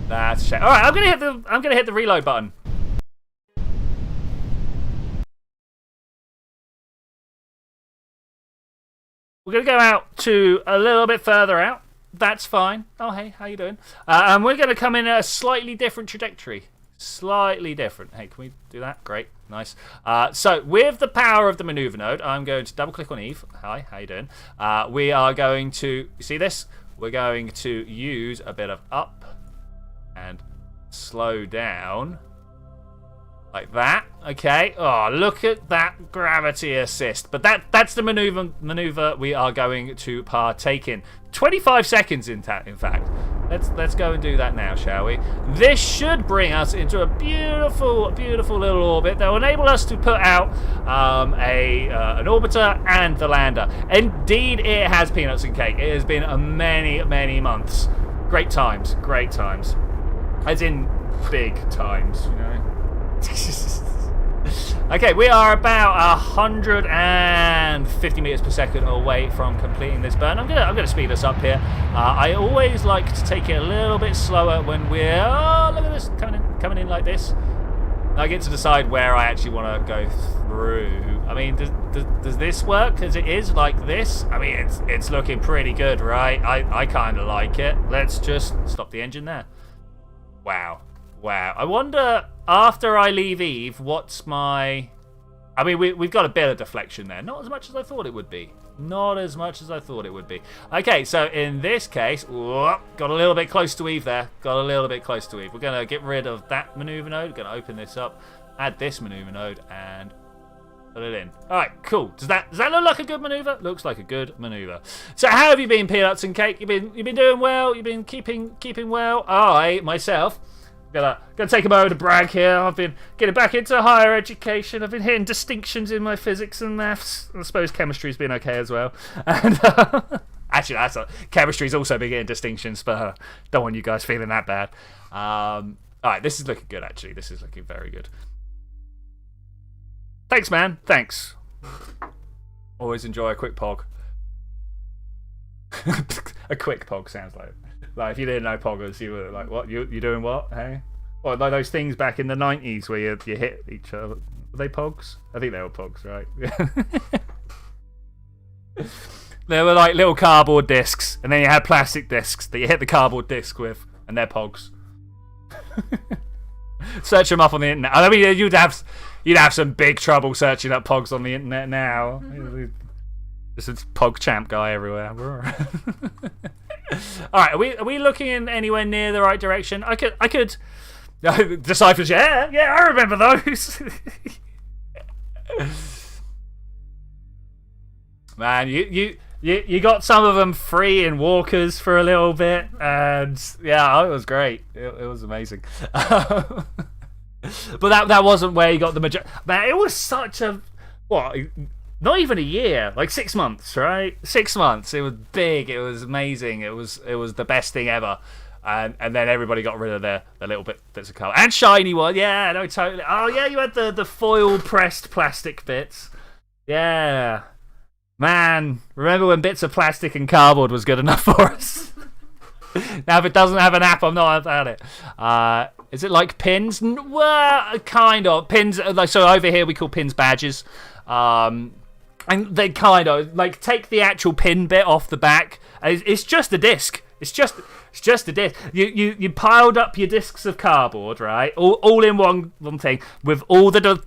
Speaker 1: That's a shame. All right, I'm gonna hit the reload button. we're going to go out to a little bit further out. That's fine. Oh, hey, how you doing? And we're going to come in a slightly different trajectory. Slightly different. Hey, can we do that? Great. Nice. So, with the power of the maneuver node, I'm going to double-click on Eve. Hi, how you doing? We are going to... You see this? We're going to use a bit of up and slow down. Like that. Okay. Oh, look at that gravity assist. But that's the maneuver we are going to partake in. 25 seconds in fact. Let's go and do that now, shall we? This should bring us into a beautiful, beautiful little orbit that will enable us to put out an orbiter and the lander. Indeed, it has peanuts and cake. It has been a many, many months. Great times. Great times. As in big times, you know. Okay, we are about 150 meters per second away from completing this burn. I'm gonna speed us up here. I always like to take it a little bit slower when we're look at this coming in like this. I get to decide where I actually want to go through. I mean, does this work as it is like this? I mean, it's looking pretty good, right? I kind of like it. Let's just stop the engine there. Wow. I wonder, after I leave Eve, what's my... I mean, we've got a bit of deflection there. Not as much as I thought it would be. Okay, so in this case... got a little bit close to Eve there. We're going to get rid of that maneuver node. We're going to open this up, add this maneuver node, and put it in. All right, cool. Does that look like a good maneuver? Looks like a good maneuver. So how have you been, Peanuts and Cake? You've been doing well? You've been keeping well? I, myself... Gonna take a moment to brag here. I've been getting back into higher education. I've been hitting distinctions in my physics and maths. I suppose chemistry's been okay as well. And actually, chemistry's also been getting distinctions, but don't want you guys feeling that bad. All right, this is looking good. Actually, this is looking very good. Thanks, man. Thanks. Always enjoy a quick pog. A quick pog sounds like. Like, if you didn't know poggers, you were like, what? You doing what? Hey? Or like those things back in the 90s where you hit each other. Were they pogs? I think they were pogs, right? They were like little cardboard discs, and then you had plastic discs that you hit the cardboard disc with, and they're pogs. Search them up on the internet. I mean, you'd have some big trouble searching up pogs on the internet now. Just a pog champ guy everywhere. All right, are we looking in anywhere near the right direction? I could. Deciphers, yeah, I remember those. Man, you got some of them free in walkers for a little bit, and yeah, it was great. It was amazing. But that wasn't where you got the majority. Man, it was such a what. Not even a year, like 6 months, right? 6 months. It was big. It was amazing. It was the best thing ever. And then everybody got rid of the little bits of colour. And shiny one. Yeah, no, totally. Oh, yeah, you had the foil pressed plastic bits. Yeah. Man, remember when bits of plastic and cardboard was good enough for us? Now, if it doesn't have an app, I'm not about it. Is it like pins? Well, kind of. Pins, so over here we call pins badges. And they kind of like take the actual pin bit off the back. It's just a disc. It's just a disc. You piled up your discs of cardboard, right? All in one thing with all the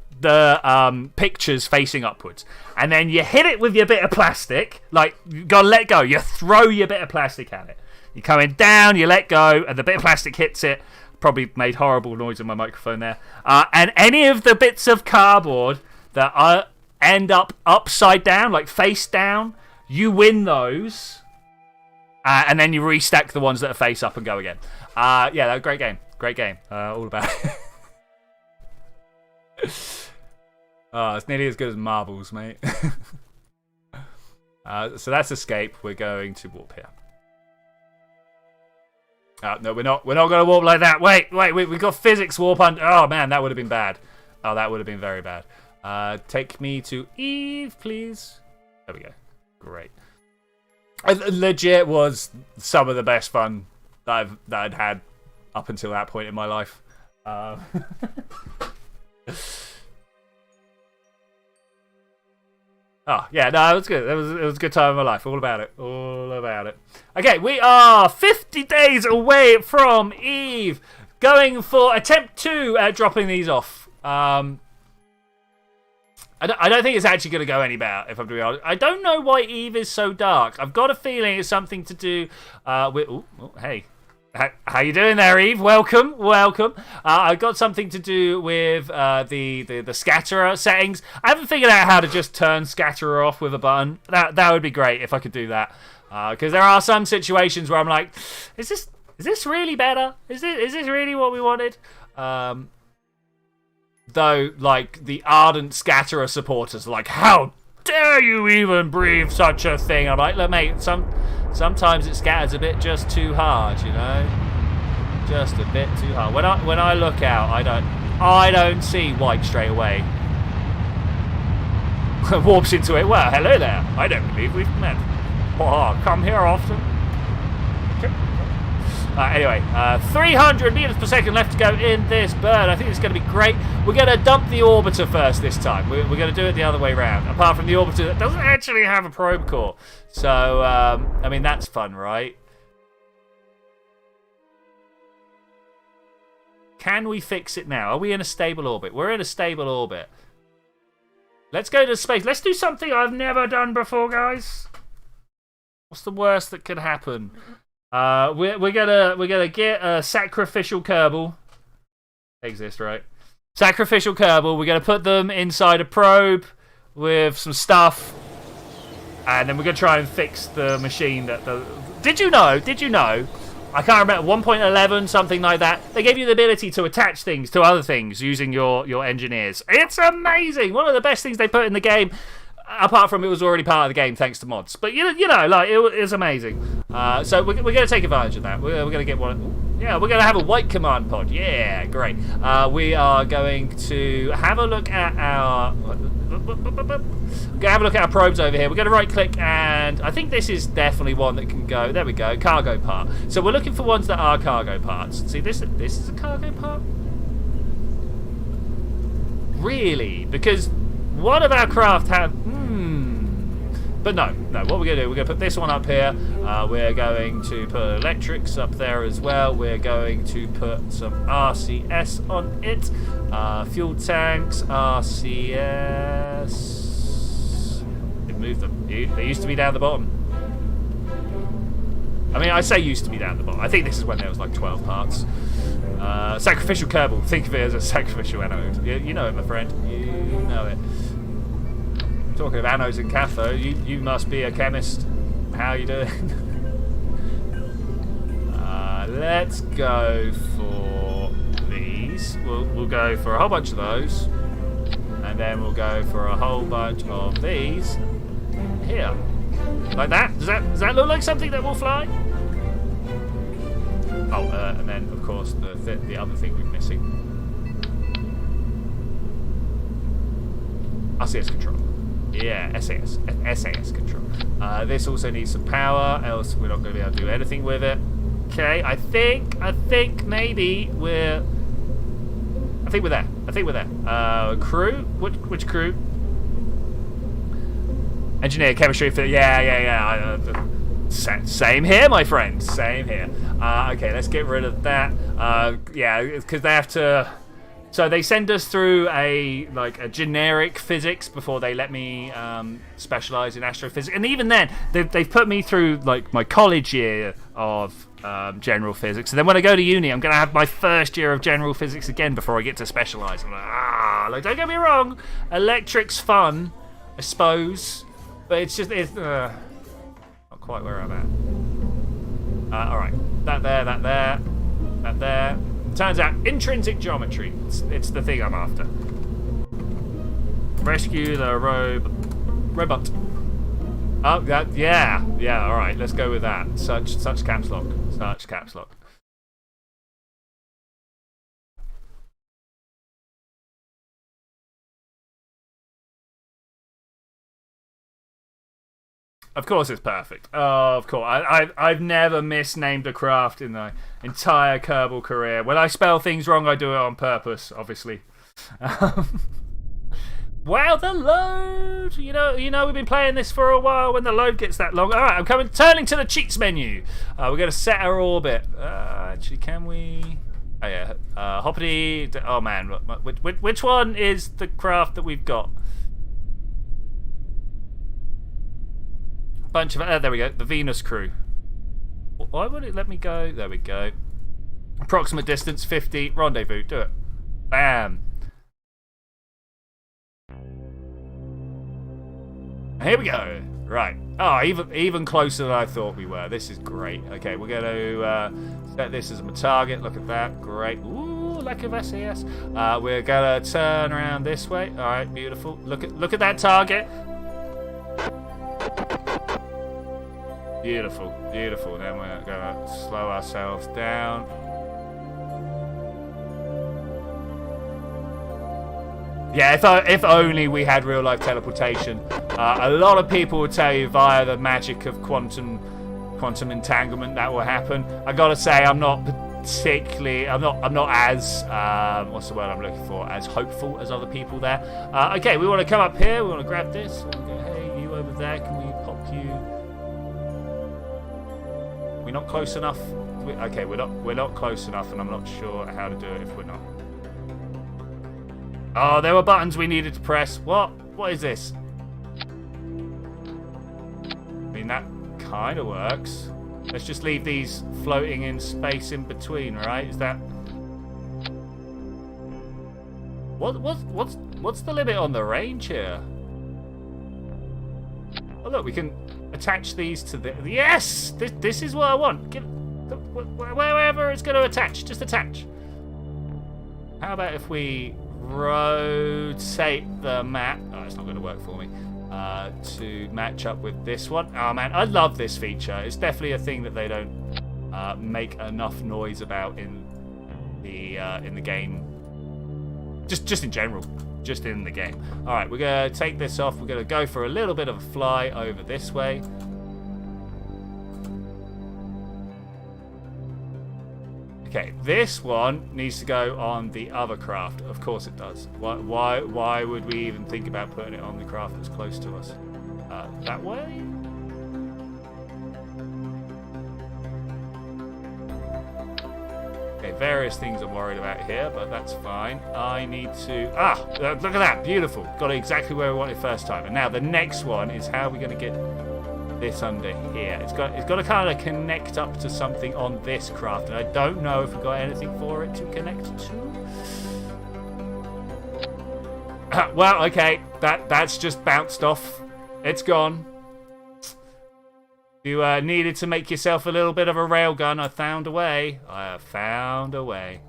Speaker 1: pictures facing upwards, and then you hit it with your bit of plastic. Like, you gotta let go. You throw your bit of plastic at it. You're coming down. You let go, and the bit of plastic hits it. Probably made horrible noise in my microphone there. And any of the bits of cardboard that end up upside down, like face down, you win those, and then you restack the ones that are face up and go again. Yeah, great game. All about it. It's nearly as good as marbles, mate. So that's escape. We're going to warp here. No, we're not going to warp like that. Wait, we've got physics warp on. Oh man, that would have been bad. Oh, that would have been very bad. Take me to Eve, please. There we go. Great. It legit was some of the best fun that I'd had up until that point in my life. Oh, yeah, no, it was good. It was a good time of my life. All about it. All about it. Okay, we are 50 days away from Eve. Going for attempt 2 at dropping these off. I don't think it's actually going to go any better, if I'm to be honest. I don't know why Eve is so dark. I've got a feeling it's something to do with... hey. How you doing there, Eve? Welcome. I've got something to do with the scatterer settings. I haven't figured out how to just turn scatterer off with a button. That would be great if I could do that. Because there are some situations where I'm like, is this really better? Is this really what we wanted? Though, like, the ardent scatterer supporters are like, how dare you even breathe such a thing? I'm like, look, mate, sometimes it scatters a bit just too hard, you know? Just a bit too hard. When I look out, I don't see white straight away. Warps into it. Well, hello there. I don't believe we've met. Oh, come here often. Anyway, 300 meters per second left to go in this bird. I think it's going to be great. We're going to dump the orbiter first this time. We're going to do it the other way around. Apart from the orbiter that doesn't actually have a probe core. So, I mean, that's fun, right? Can we fix it now? Are we in a stable orbit? We're in a stable orbit. Let's go to space. Let's do something I've never done before, guys. What's the worst that could happen? We're gonna get a sacrificial Kerbal. They exist, right? Sacrificial Kerbal. We're gonna put them inside a probe with some stuff, and then we're gonna try and fix the machine that the. Did you know? I can't remember, 1.11, something like that. They gave you the ability to attach things to other things using your engineers. It's amazing. One of the best things they put in the game. Apart from it was already part of the game thanks to mods. But, you know, like, it's amazing. So we're going to take advantage of that. We're going to get one. Yeah, we're going to have a white command pod. Yeah, great. We are going to have a look at our... probes over here. We're going to right-click, and I think this is definitely one that can go... There we go, cargo part. So we're looking for ones that are cargo parts. See, this is a cargo part? Really? Because... one of our craft have... But no. What we're going to do, we're going to put this one up here. We're going to put electrics up there as well. We're going to put some RCS on it. Fuel tanks, RCS... It moved them. They used to be down the bottom. I mean, I say used to be down the bottom. I think this is when there was like 12 parts. Sacrificial Kerbal. Think of it as a sacrificial anode. You know it, my friend. You know it. Talking of anodes and cathodes, you must be a chemist. How you doing? Let's go for these. We'll go for a whole bunch of those, and then we'll go for a whole bunch of these here, like that. Does that look like something that will fly? Oh, and then of course the other thing we're missing. RCS control. Yeah, SAS control. This also needs some power, else we're not going to be able to do anything with it. Okay, I think maybe we're... I think we're there. Crew? Which crew? Engineer, chemistry, yeah. Same here, my friend. Same here. Okay, let's get rid of that. Yeah, because they have to... So they send us through a generic physics before they let me specialise in astrophysics, and even then they've put me through like my college year of general physics, and then when I go to uni, I'm going to have my first year of general physics again before I get to specialise. Like, don't get me wrong, electric's fun, I suppose, but it's not quite where I'm at. All right, that there. Turns out, intrinsic geometry. It's the thing I'm after. Rescue the robot. Oh, yeah. All right, let's go with that. Such caps lock. Such caps lock. Of course it's perfect. Oh, of course. I've never misnamed a craft in my entire Kerbal career. When I spell things wrong, I do it on purpose, obviously. Wow, the load! You know, we've been playing this for a while. When the load gets that long, all right, I'm turning to the cheats menu. We're going to set our orbit. Actually, can we? Oh yeah, Hoppity. Oh man, which one is the craft that we've got? Bunch of there we go. The Venus crew. Why would it let me go? There we go. Approximate distance 50. Rendezvous. Do it. Bam. Here we go. Right. Oh, even closer than I thought we were. This is great. Okay, we're going to set this as my target. Look at that. Great. Ooh, lack of SAS. We're going to turn around this way. All right, beautiful. Look at that target. Beautiful, beautiful. Then we're going to slow ourselves down. Yeah, if only we had real-life teleportation. A lot of people would tell you via the magic of quantum entanglement that will happen. I gotta say, I'm not particularly, I'm not as what's the word I'm looking for? As hopeful as other people there. Okay, we want to come up here. We want to grab this. We go, hey, you over there? Can we pop you? We're not close enough. Okay, we're not close enough, and I'm not sure how to do it if we're not. Oh, there were buttons we needed to press. What? What is this? I mean, that kind of works. Let's just leave these floating in space in between, right? Is that... What's the limit on the range here? Oh, look, we can attach these to the... Yes! This is what I want. Wherever it's going to attach, just attach. How about if we... rotate the map. Oh, it's not going to work for me. To match up with this one. Oh man, I love this feature. It's definitely a thing that they don't make enough noise about in the game. Just in general. Just in the game. All right, we're gonna take this off. We're gonna go for a little bit of a fly over this way. Okay, this one needs to go on the other craft. Of course it does. Why would we even think about putting it on the craft that's close to us? That way? Okay, various things I'm worried about here, but that's fine. I need to... look at that. Beautiful. Got it exactly where we wanted first time. And now the next one is how we're going to get... this under here. It's got to kind of connect up to something on this craft, and I don't know if we've got anything for it to connect to. Well, okay, that's just bounced off. It's gone. You needed to make yourself a little bit of a railgun. I found a way. I have found a way.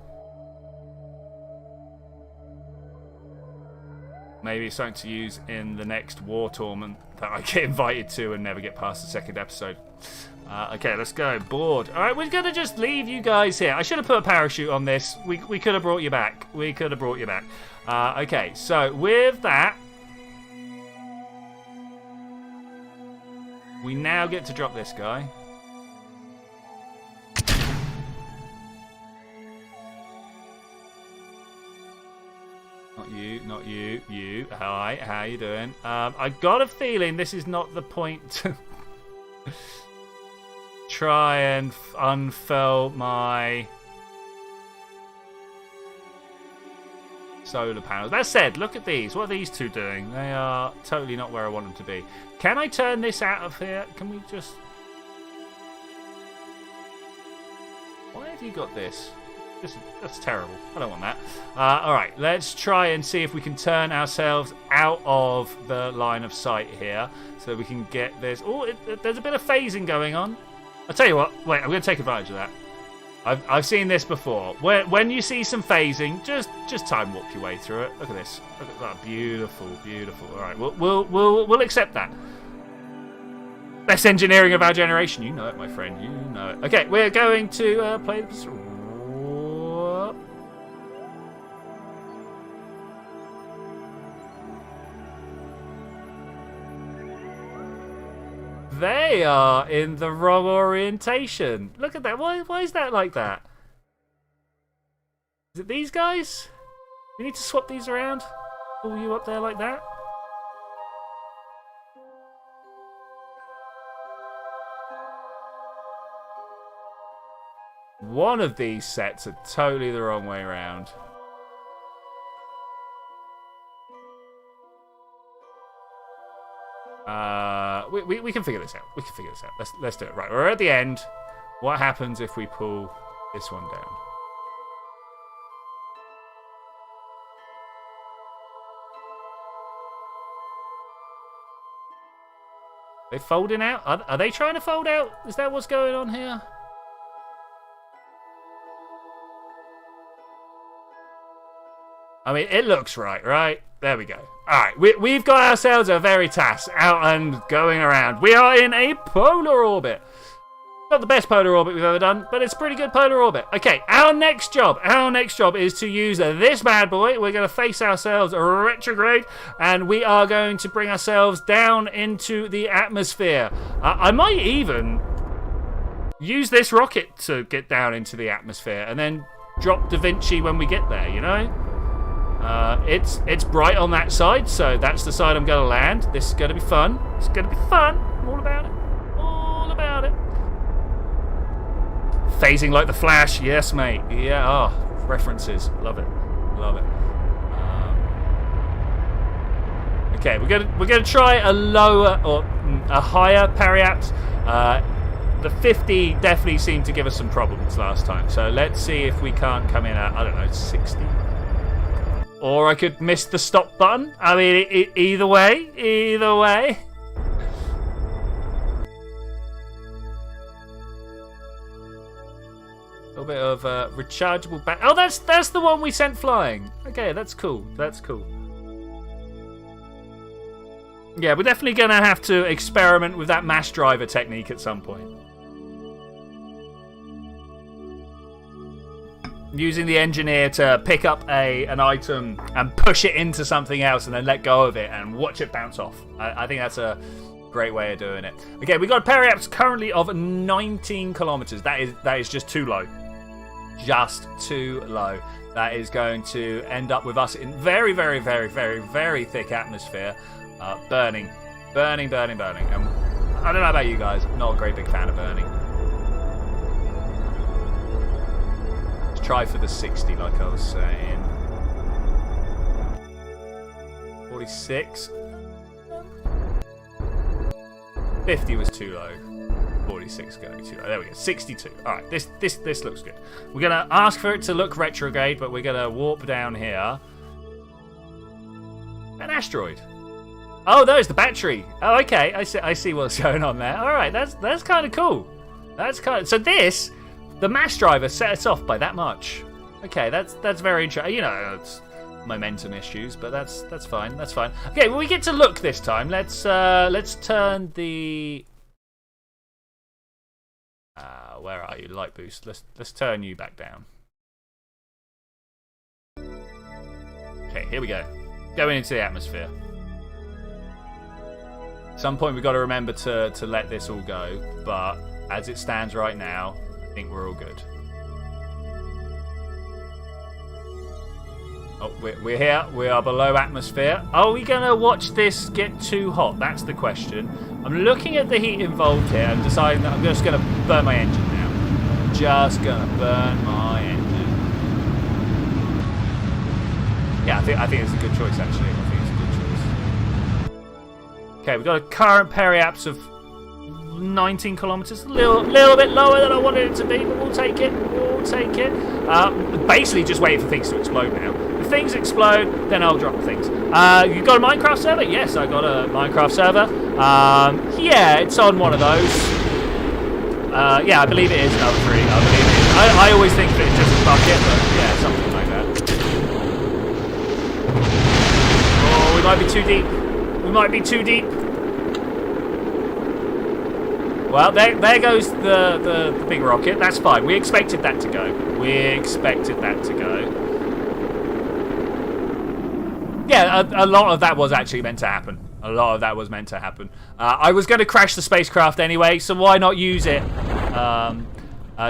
Speaker 1: Maybe something to use in the next war tournament that I get invited to and never get past the second episode. Okay, let's go. Board. All right, we're going to just leave you guys here. I should have put a parachute on this. We could have brought you back. We could have brought you back. Okay, so with that, we now get to drop this guy. Not you, you. Hi, how you doing? I got a feeling this is not the point to try and unfurl my solar panels. That said, look at these. What are these two doing? They are totally not where I want them to be. Can I turn this out of here? Can we just... Why have you got this? That's terrible. I don't want that. Alright, let's try and see if we can turn ourselves out of the line of sight here so we can get this. Oh, there's a bit of phasing going on. I'll tell you what. Wait, I'm going to take advantage of that. I've seen this before. When you see some phasing, just time warp your way through it. Look at this. Look at that. Beautiful, beautiful. Alright, we'll accept that. Best engineering of our generation. You know it, my friend. You know it. Okay, we're going to play this. They are in the wrong orientation. Look at that. Why is that like that? Is it these guys? We need to swap these around? pull you up there like that? One of these sets are totally the wrong way around. We can figure this out. We can figure this out. Let's do it. Right, we're at the end. What happens if we pull this one down? They folding out? Are they trying to fold out? Is that what's going on here? I mean, it looks right? There we go. Alright, we've got ourselves a veritas out and going around. We are in a polar orbit. Not the best polar orbit we've ever done, but it's a pretty good polar orbit. Okay, our next job is to use this bad boy. We're going to face ourselves retrograde, and we are going to bring ourselves down into the atmosphere. I might even use this rocket to get down into the atmosphere, and then drop Davinci when we get there, you know? It's bright on that side, so that's the side I'm going to land. This is going to be fun. It's going to be fun. I'm all about it. All about it. Phasing like the Flash. Yes, mate. Yeah. Oh, references. Love it. Love it. Okay, we're gonna try a lower or a higher periaps. The 50 definitely seemed to give us some problems last time, so let's see if we can't come in at, I don't know, 60. Or I could miss the stop button. I mean, either way. Either way. A little bit of rechargeable back. Oh, that's the one we sent flying. Okay, that's cool. That's cool. Yeah, we're definitely going to have to experiment with that mass driver technique at some point. Using the engineer to pick up an item and push it into something else and then let go of it and watch it bounce off. I think that's a great way of doing it. Okay, we've got a periaps currently of 19 kilometers. That is just too low. Just too low. That is going to end up with us in very, very, very, very, very thick atmosphere. Burning. And I don't know about you guys. I'm not a great big fan of burning. Try for the 60, like I was saying. 46. 50 was too low. 46 going too low. There we go. 62. All right, this looks good. We're gonna ask for it to look retrograde, but we're gonna warp down here. An asteroid. Oh, there's the battery. Oh, okay. I see what's going on there. All right, that's kind of cool. So this. The mass driver set us off by that much. Okay, that's very interesting. You know, it's momentum issues, but that's fine. That's fine. Okay, well, we get to look this time. Let's turn the where are you? Light boost. Let's turn you back down. Okay, here we go. Going into the atmosphere. At some point we've got to remember to let this all go, but as it stands right now, I think we're all good. Oh, we're here. We are below atmosphere. Are we going to watch this get too hot? That's the question. I'm looking at the heat involved here and deciding that I'm just going to burn my engine now. Just going to burn my engine. Yeah, I think it's a good choice, actually. I think it's a good choice. Okay, we've got a current periaps of 19 kilometers, a little bit lower than I wanted it to be, but we'll take it. Basically just waiting for things to explode now. If things explode, then I'll drop things. You got a Minecraft server? Yes, I got a Minecraft server. Yeah, it's on one of those. Yeah, I believe it is another 3. I believe it is. I always think that it's just a bucket, but yeah, something like that. Oh, we might be too deep. Well, there goes the big rocket. That's fine. We expected that to go. Yeah, a lot of that was actually meant to happen. I was going to crash the spacecraft anyway, so why not use it?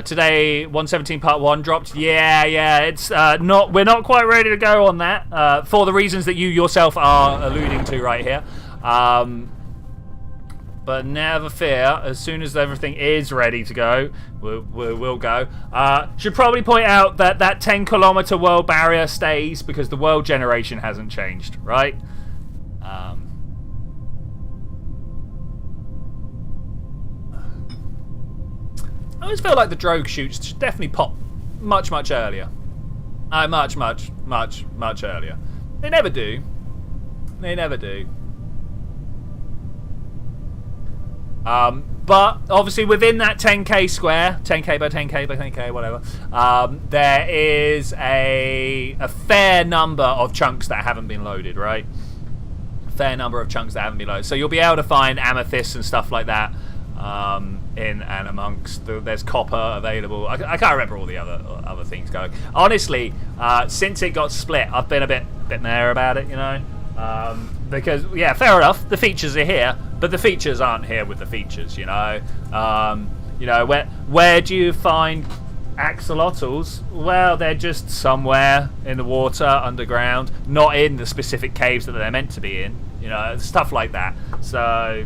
Speaker 1: Today, 117 part 1 dropped. Yeah, it's not. We're not quite ready to go on that for the reasons that you yourself are alluding to right here. But never fear. As soon as everything is ready to go, we'll go. Should probably point out that that 10-kilometer world barrier stays because the world generation hasn't changed, right? I always feel like the drogue shoots should definitely pop much earlier. Much earlier. They never do. They never do. But obviously within that 10k square, 10k by 10k by 10k, whatever, there is a fair number of chunks that haven't been loaded, right? A fair number of chunks that haven't been loaded. So you'll be able to find amethysts and stuff like that. In and amongst there's copper available. I can't remember all the other things going. Honestly, since it got split, I've been a bit meh about it, you know, because yeah, fair enough, the features are here, but the features aren't here with the features, you know. Where do you find axolotls? Well, they're just somewhere in the water underground, not in the specific caves that they're meant to be in, you know, stuff like that. So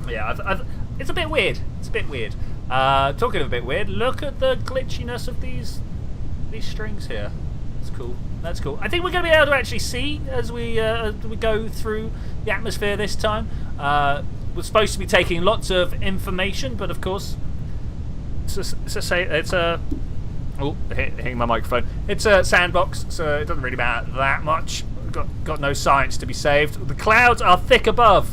Speaker 1: yeah, it's a bit weird. It's a bit weird. Talking of a bit weird, look at the glitchiness of these strings here. That's cool. That's cool. I think we're going to be able to actually see as we go through the atmosphere this time. We're supposed to be taking lots of information, but of course, it's a oh, hitting my microphone. It's a sandbox, so it doesn't really matter that much. Got no science to be saved. The clouds are thick above.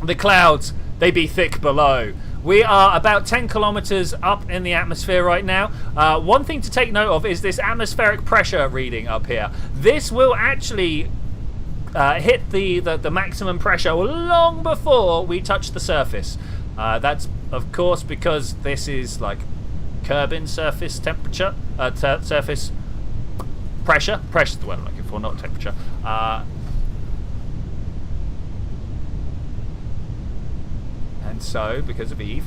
Speaker 1: The clouds, they be thick below. We are about 10 kilometers up in the atmosphere right now. One thing to take note of is this atmospheric pressure reading up here. This will actually hit the maximum pressure long before we touch the surface. That's of course because this is like Kerbal surface temperature, surface pressure. Pressure's the word I'm looking for, not temperature. And so, because of Eve,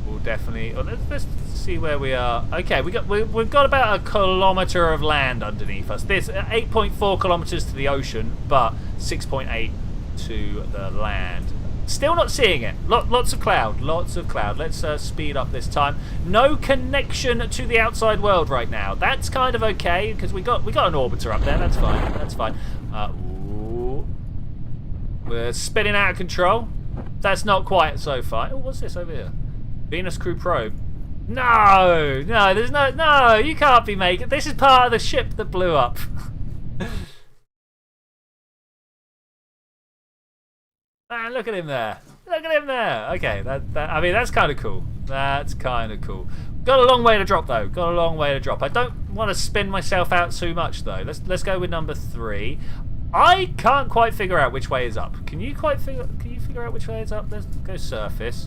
Speaker 1: we'll definitely. Oh, let's see where we are. Okay, we've got about a kilometre of land underneath us. There's 8.4 kilometres to the ocean, but 6.8 to the land. Still not seeing it. Lots of cloud. Lots of cloud. Let's speed up this time. No connection to the outside world right now. That's kind of okay because we got an orbiter up there. That's fine. That's fine. We're spinning out of control. That's not quite so far. Oh, what's this over here? Venus crew probe. No, there's no, you can't be making. This is part of the ship that blew up. Man, look at him there. Look at him there. Okay, I mean, that's kind of cool. That's kind of cool. Got a long way to drop though. Got a long way to drop. I don't want to spin myself out too much though. Let's go with number 3. I can't quite figure out which way is up. Can you figure out which way is up? Let's go surface.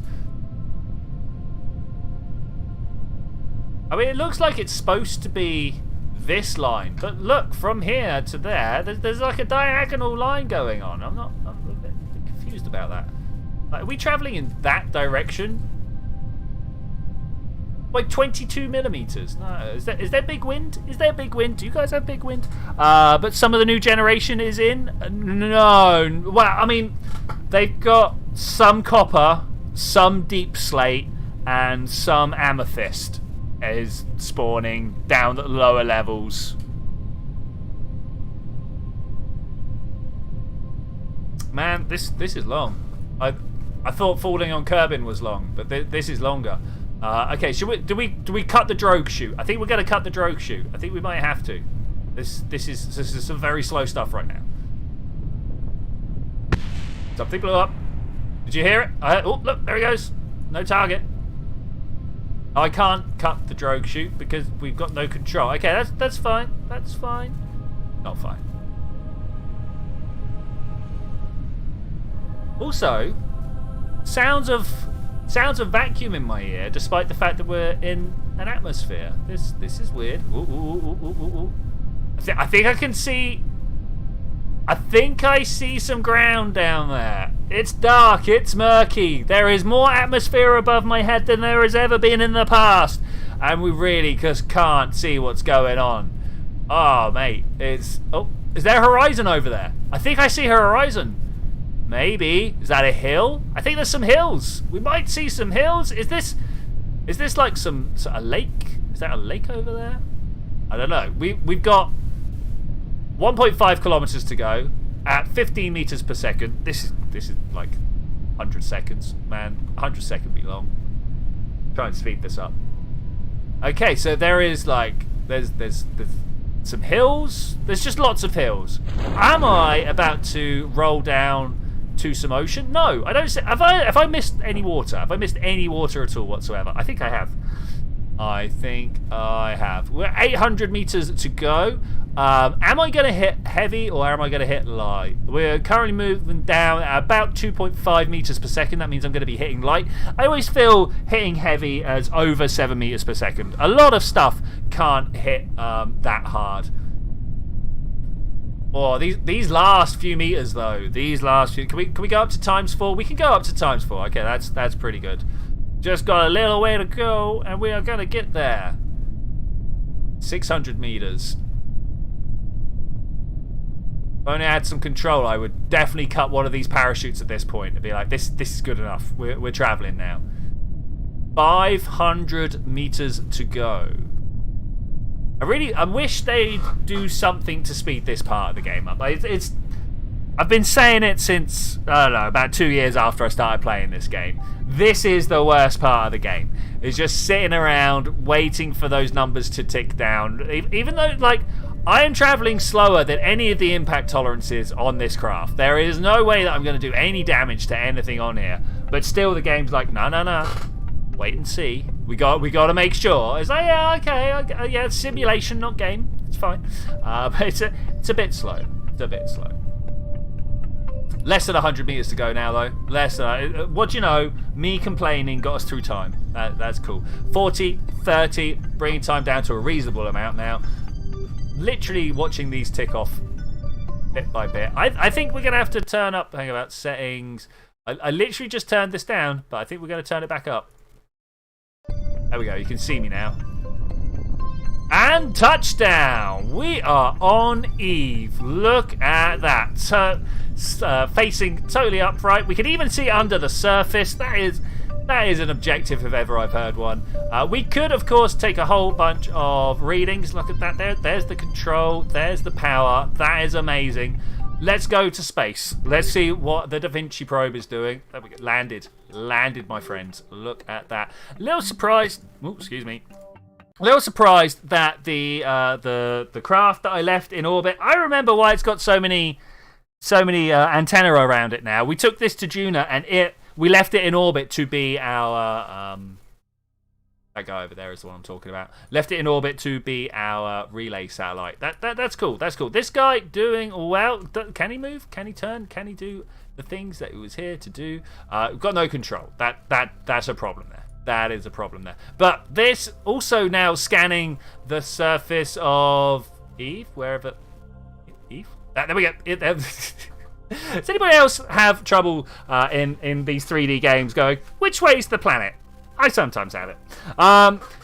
Speaker 1: I mean, it looks like it's supposed to be this line, but look, from here to there, there's like a diagonal line going on. I'm a bit confused about that. Like, are we travelling in that direction? Like 22 millimeters. No, is there big wind? Is there big wind? Do you guys have big wind? But some of the new generation is in. No. Well, I mean, they've got some copper, some deep slate, and some amethyst is spawning down at lower levels. Man, this is long. I thought falling on Kerbal was long, but this is longer. Okay, do we cut the drogue chute? I think we're going to cut the drogue chute. I think we might have to. This is some very slow stuff right now. Something blew up. Did you hear it? Oh, look, there he goes. No target. I can't cut the drogue chute because we've got no control. Okay, that's fine. That's fine. Not fine. Also, sounds of vacuum in my ear, despite the fact that we're in an atmosphere. This is weird. Ooh. I think I can see. I think I see some ground down there. It's dark, it's murky. There is more atmosphere above my head than there has ever been in the past. And we really just can't see what's going on. Oh, mate, it's... Oh, is there a horizon over there? I think I see her horizon. Maybe. Is that a hill? I think there's some hills. We might see some hills. Is this like a lake? Is that a lake over there? I don't know. We've got 1.5 kilometers to go at 15 meters per second. This is like 100 seconds, man. 100 seconds be long. Try and speed this up. Okay, so there is like there's some hills. There's just lots of hills. Am I about to roll down to some ocean? No, I don't. Have I missed any water? Have I missed any water at all whatsoever? I think I have. We're 800 meters to go. Am I going to hit heavy or am I going to hit light? We're currently moving down at about 2.5 meters per second. That means I'm going to be hitting light. I always feel hitting heavy as over 7 meters per second. A lot of stuff can't hit that hard. Oh, these last few meters though. These last few. Can we go up to ×4? We can go up to ×4. Okay, that's pretty good. Just got a little way to go, and we are gonna get there. 600 meters. If only I had some control, I would definitely cut one of these parachutes at this point and be like, this is good enough. We're traveling now. 500 meters to go. I wish they'd do something to speed this part of the game up. I've been saying it since, I don't know, about 2 years after I started playing this game. This is the worst part of the game. It's just sitting around waiting for those numbers to tick down. Even though, like, I am traveling slower than any of the impact tolerances on this craft. There is no way that I'm going to do any damage to anything on here. But still, the game's like, no. Wait and see. We got to make sure. It's like, yeah, okay, yeah, it's simulation, not game. It's fine. But it's a bit slow. It's a bit slow. Less than 100 meters to go now, though. Less than... What do you know? Me complaining got us through time. That's cool. 40, 30, bringing time down to a reasonable amount now. Literally watching these tick off bit by bit. I think we're going to have to turn up... Hang about settings. I literally just turned this down, but I think we're going to turn it back up. There we go. You can see me now. And touchdown! We are on Eve. Look at that. Facing totally upright. We can even see under the surface. That is an objective if ever I've heard one. We could, of course, take a whole bunch of readings. Look at that there. There's the control. There's the power. That is amazing. Let's go to space. Let's see what the Davinci probe is doing. There we go. Landed, my friends. Look at that. Little surprised. Oh, excuse me. A little surprised that the craft that I left in orbit. I remember why it's got so many antennae around it now. We took this to Juno and we left it in orbit to be our that guy over there is the one I'm talking about. Left it in orbit to be our relay satellite. That's cool. That's cool. This guy doing well. Can he move? Can he turn? Can he do the things that he was here to do? We've got no control. That's a problem there. That is a problem there. But this also now scanning the surface of Eve, wherever Eve. There we go. Does anybody else have trouble in these 3D games going, which way's the planet? I sometimes have it.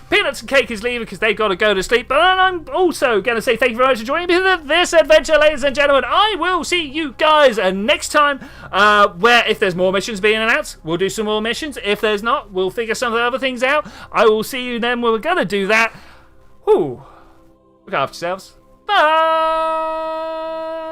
Speaker 1: Peanuts and Cake is leaving because they've got to go to sleep. But I'm also going to say thank you very much for joining me for this adventure, ladies and gentlemen. I will see you guys next time, where if there's more missions being announced, we'll do some more missions. If there's not, we'll figure some of the other things out. I will see you then when we're going to do that. Whew. Look after yourselves. Bye.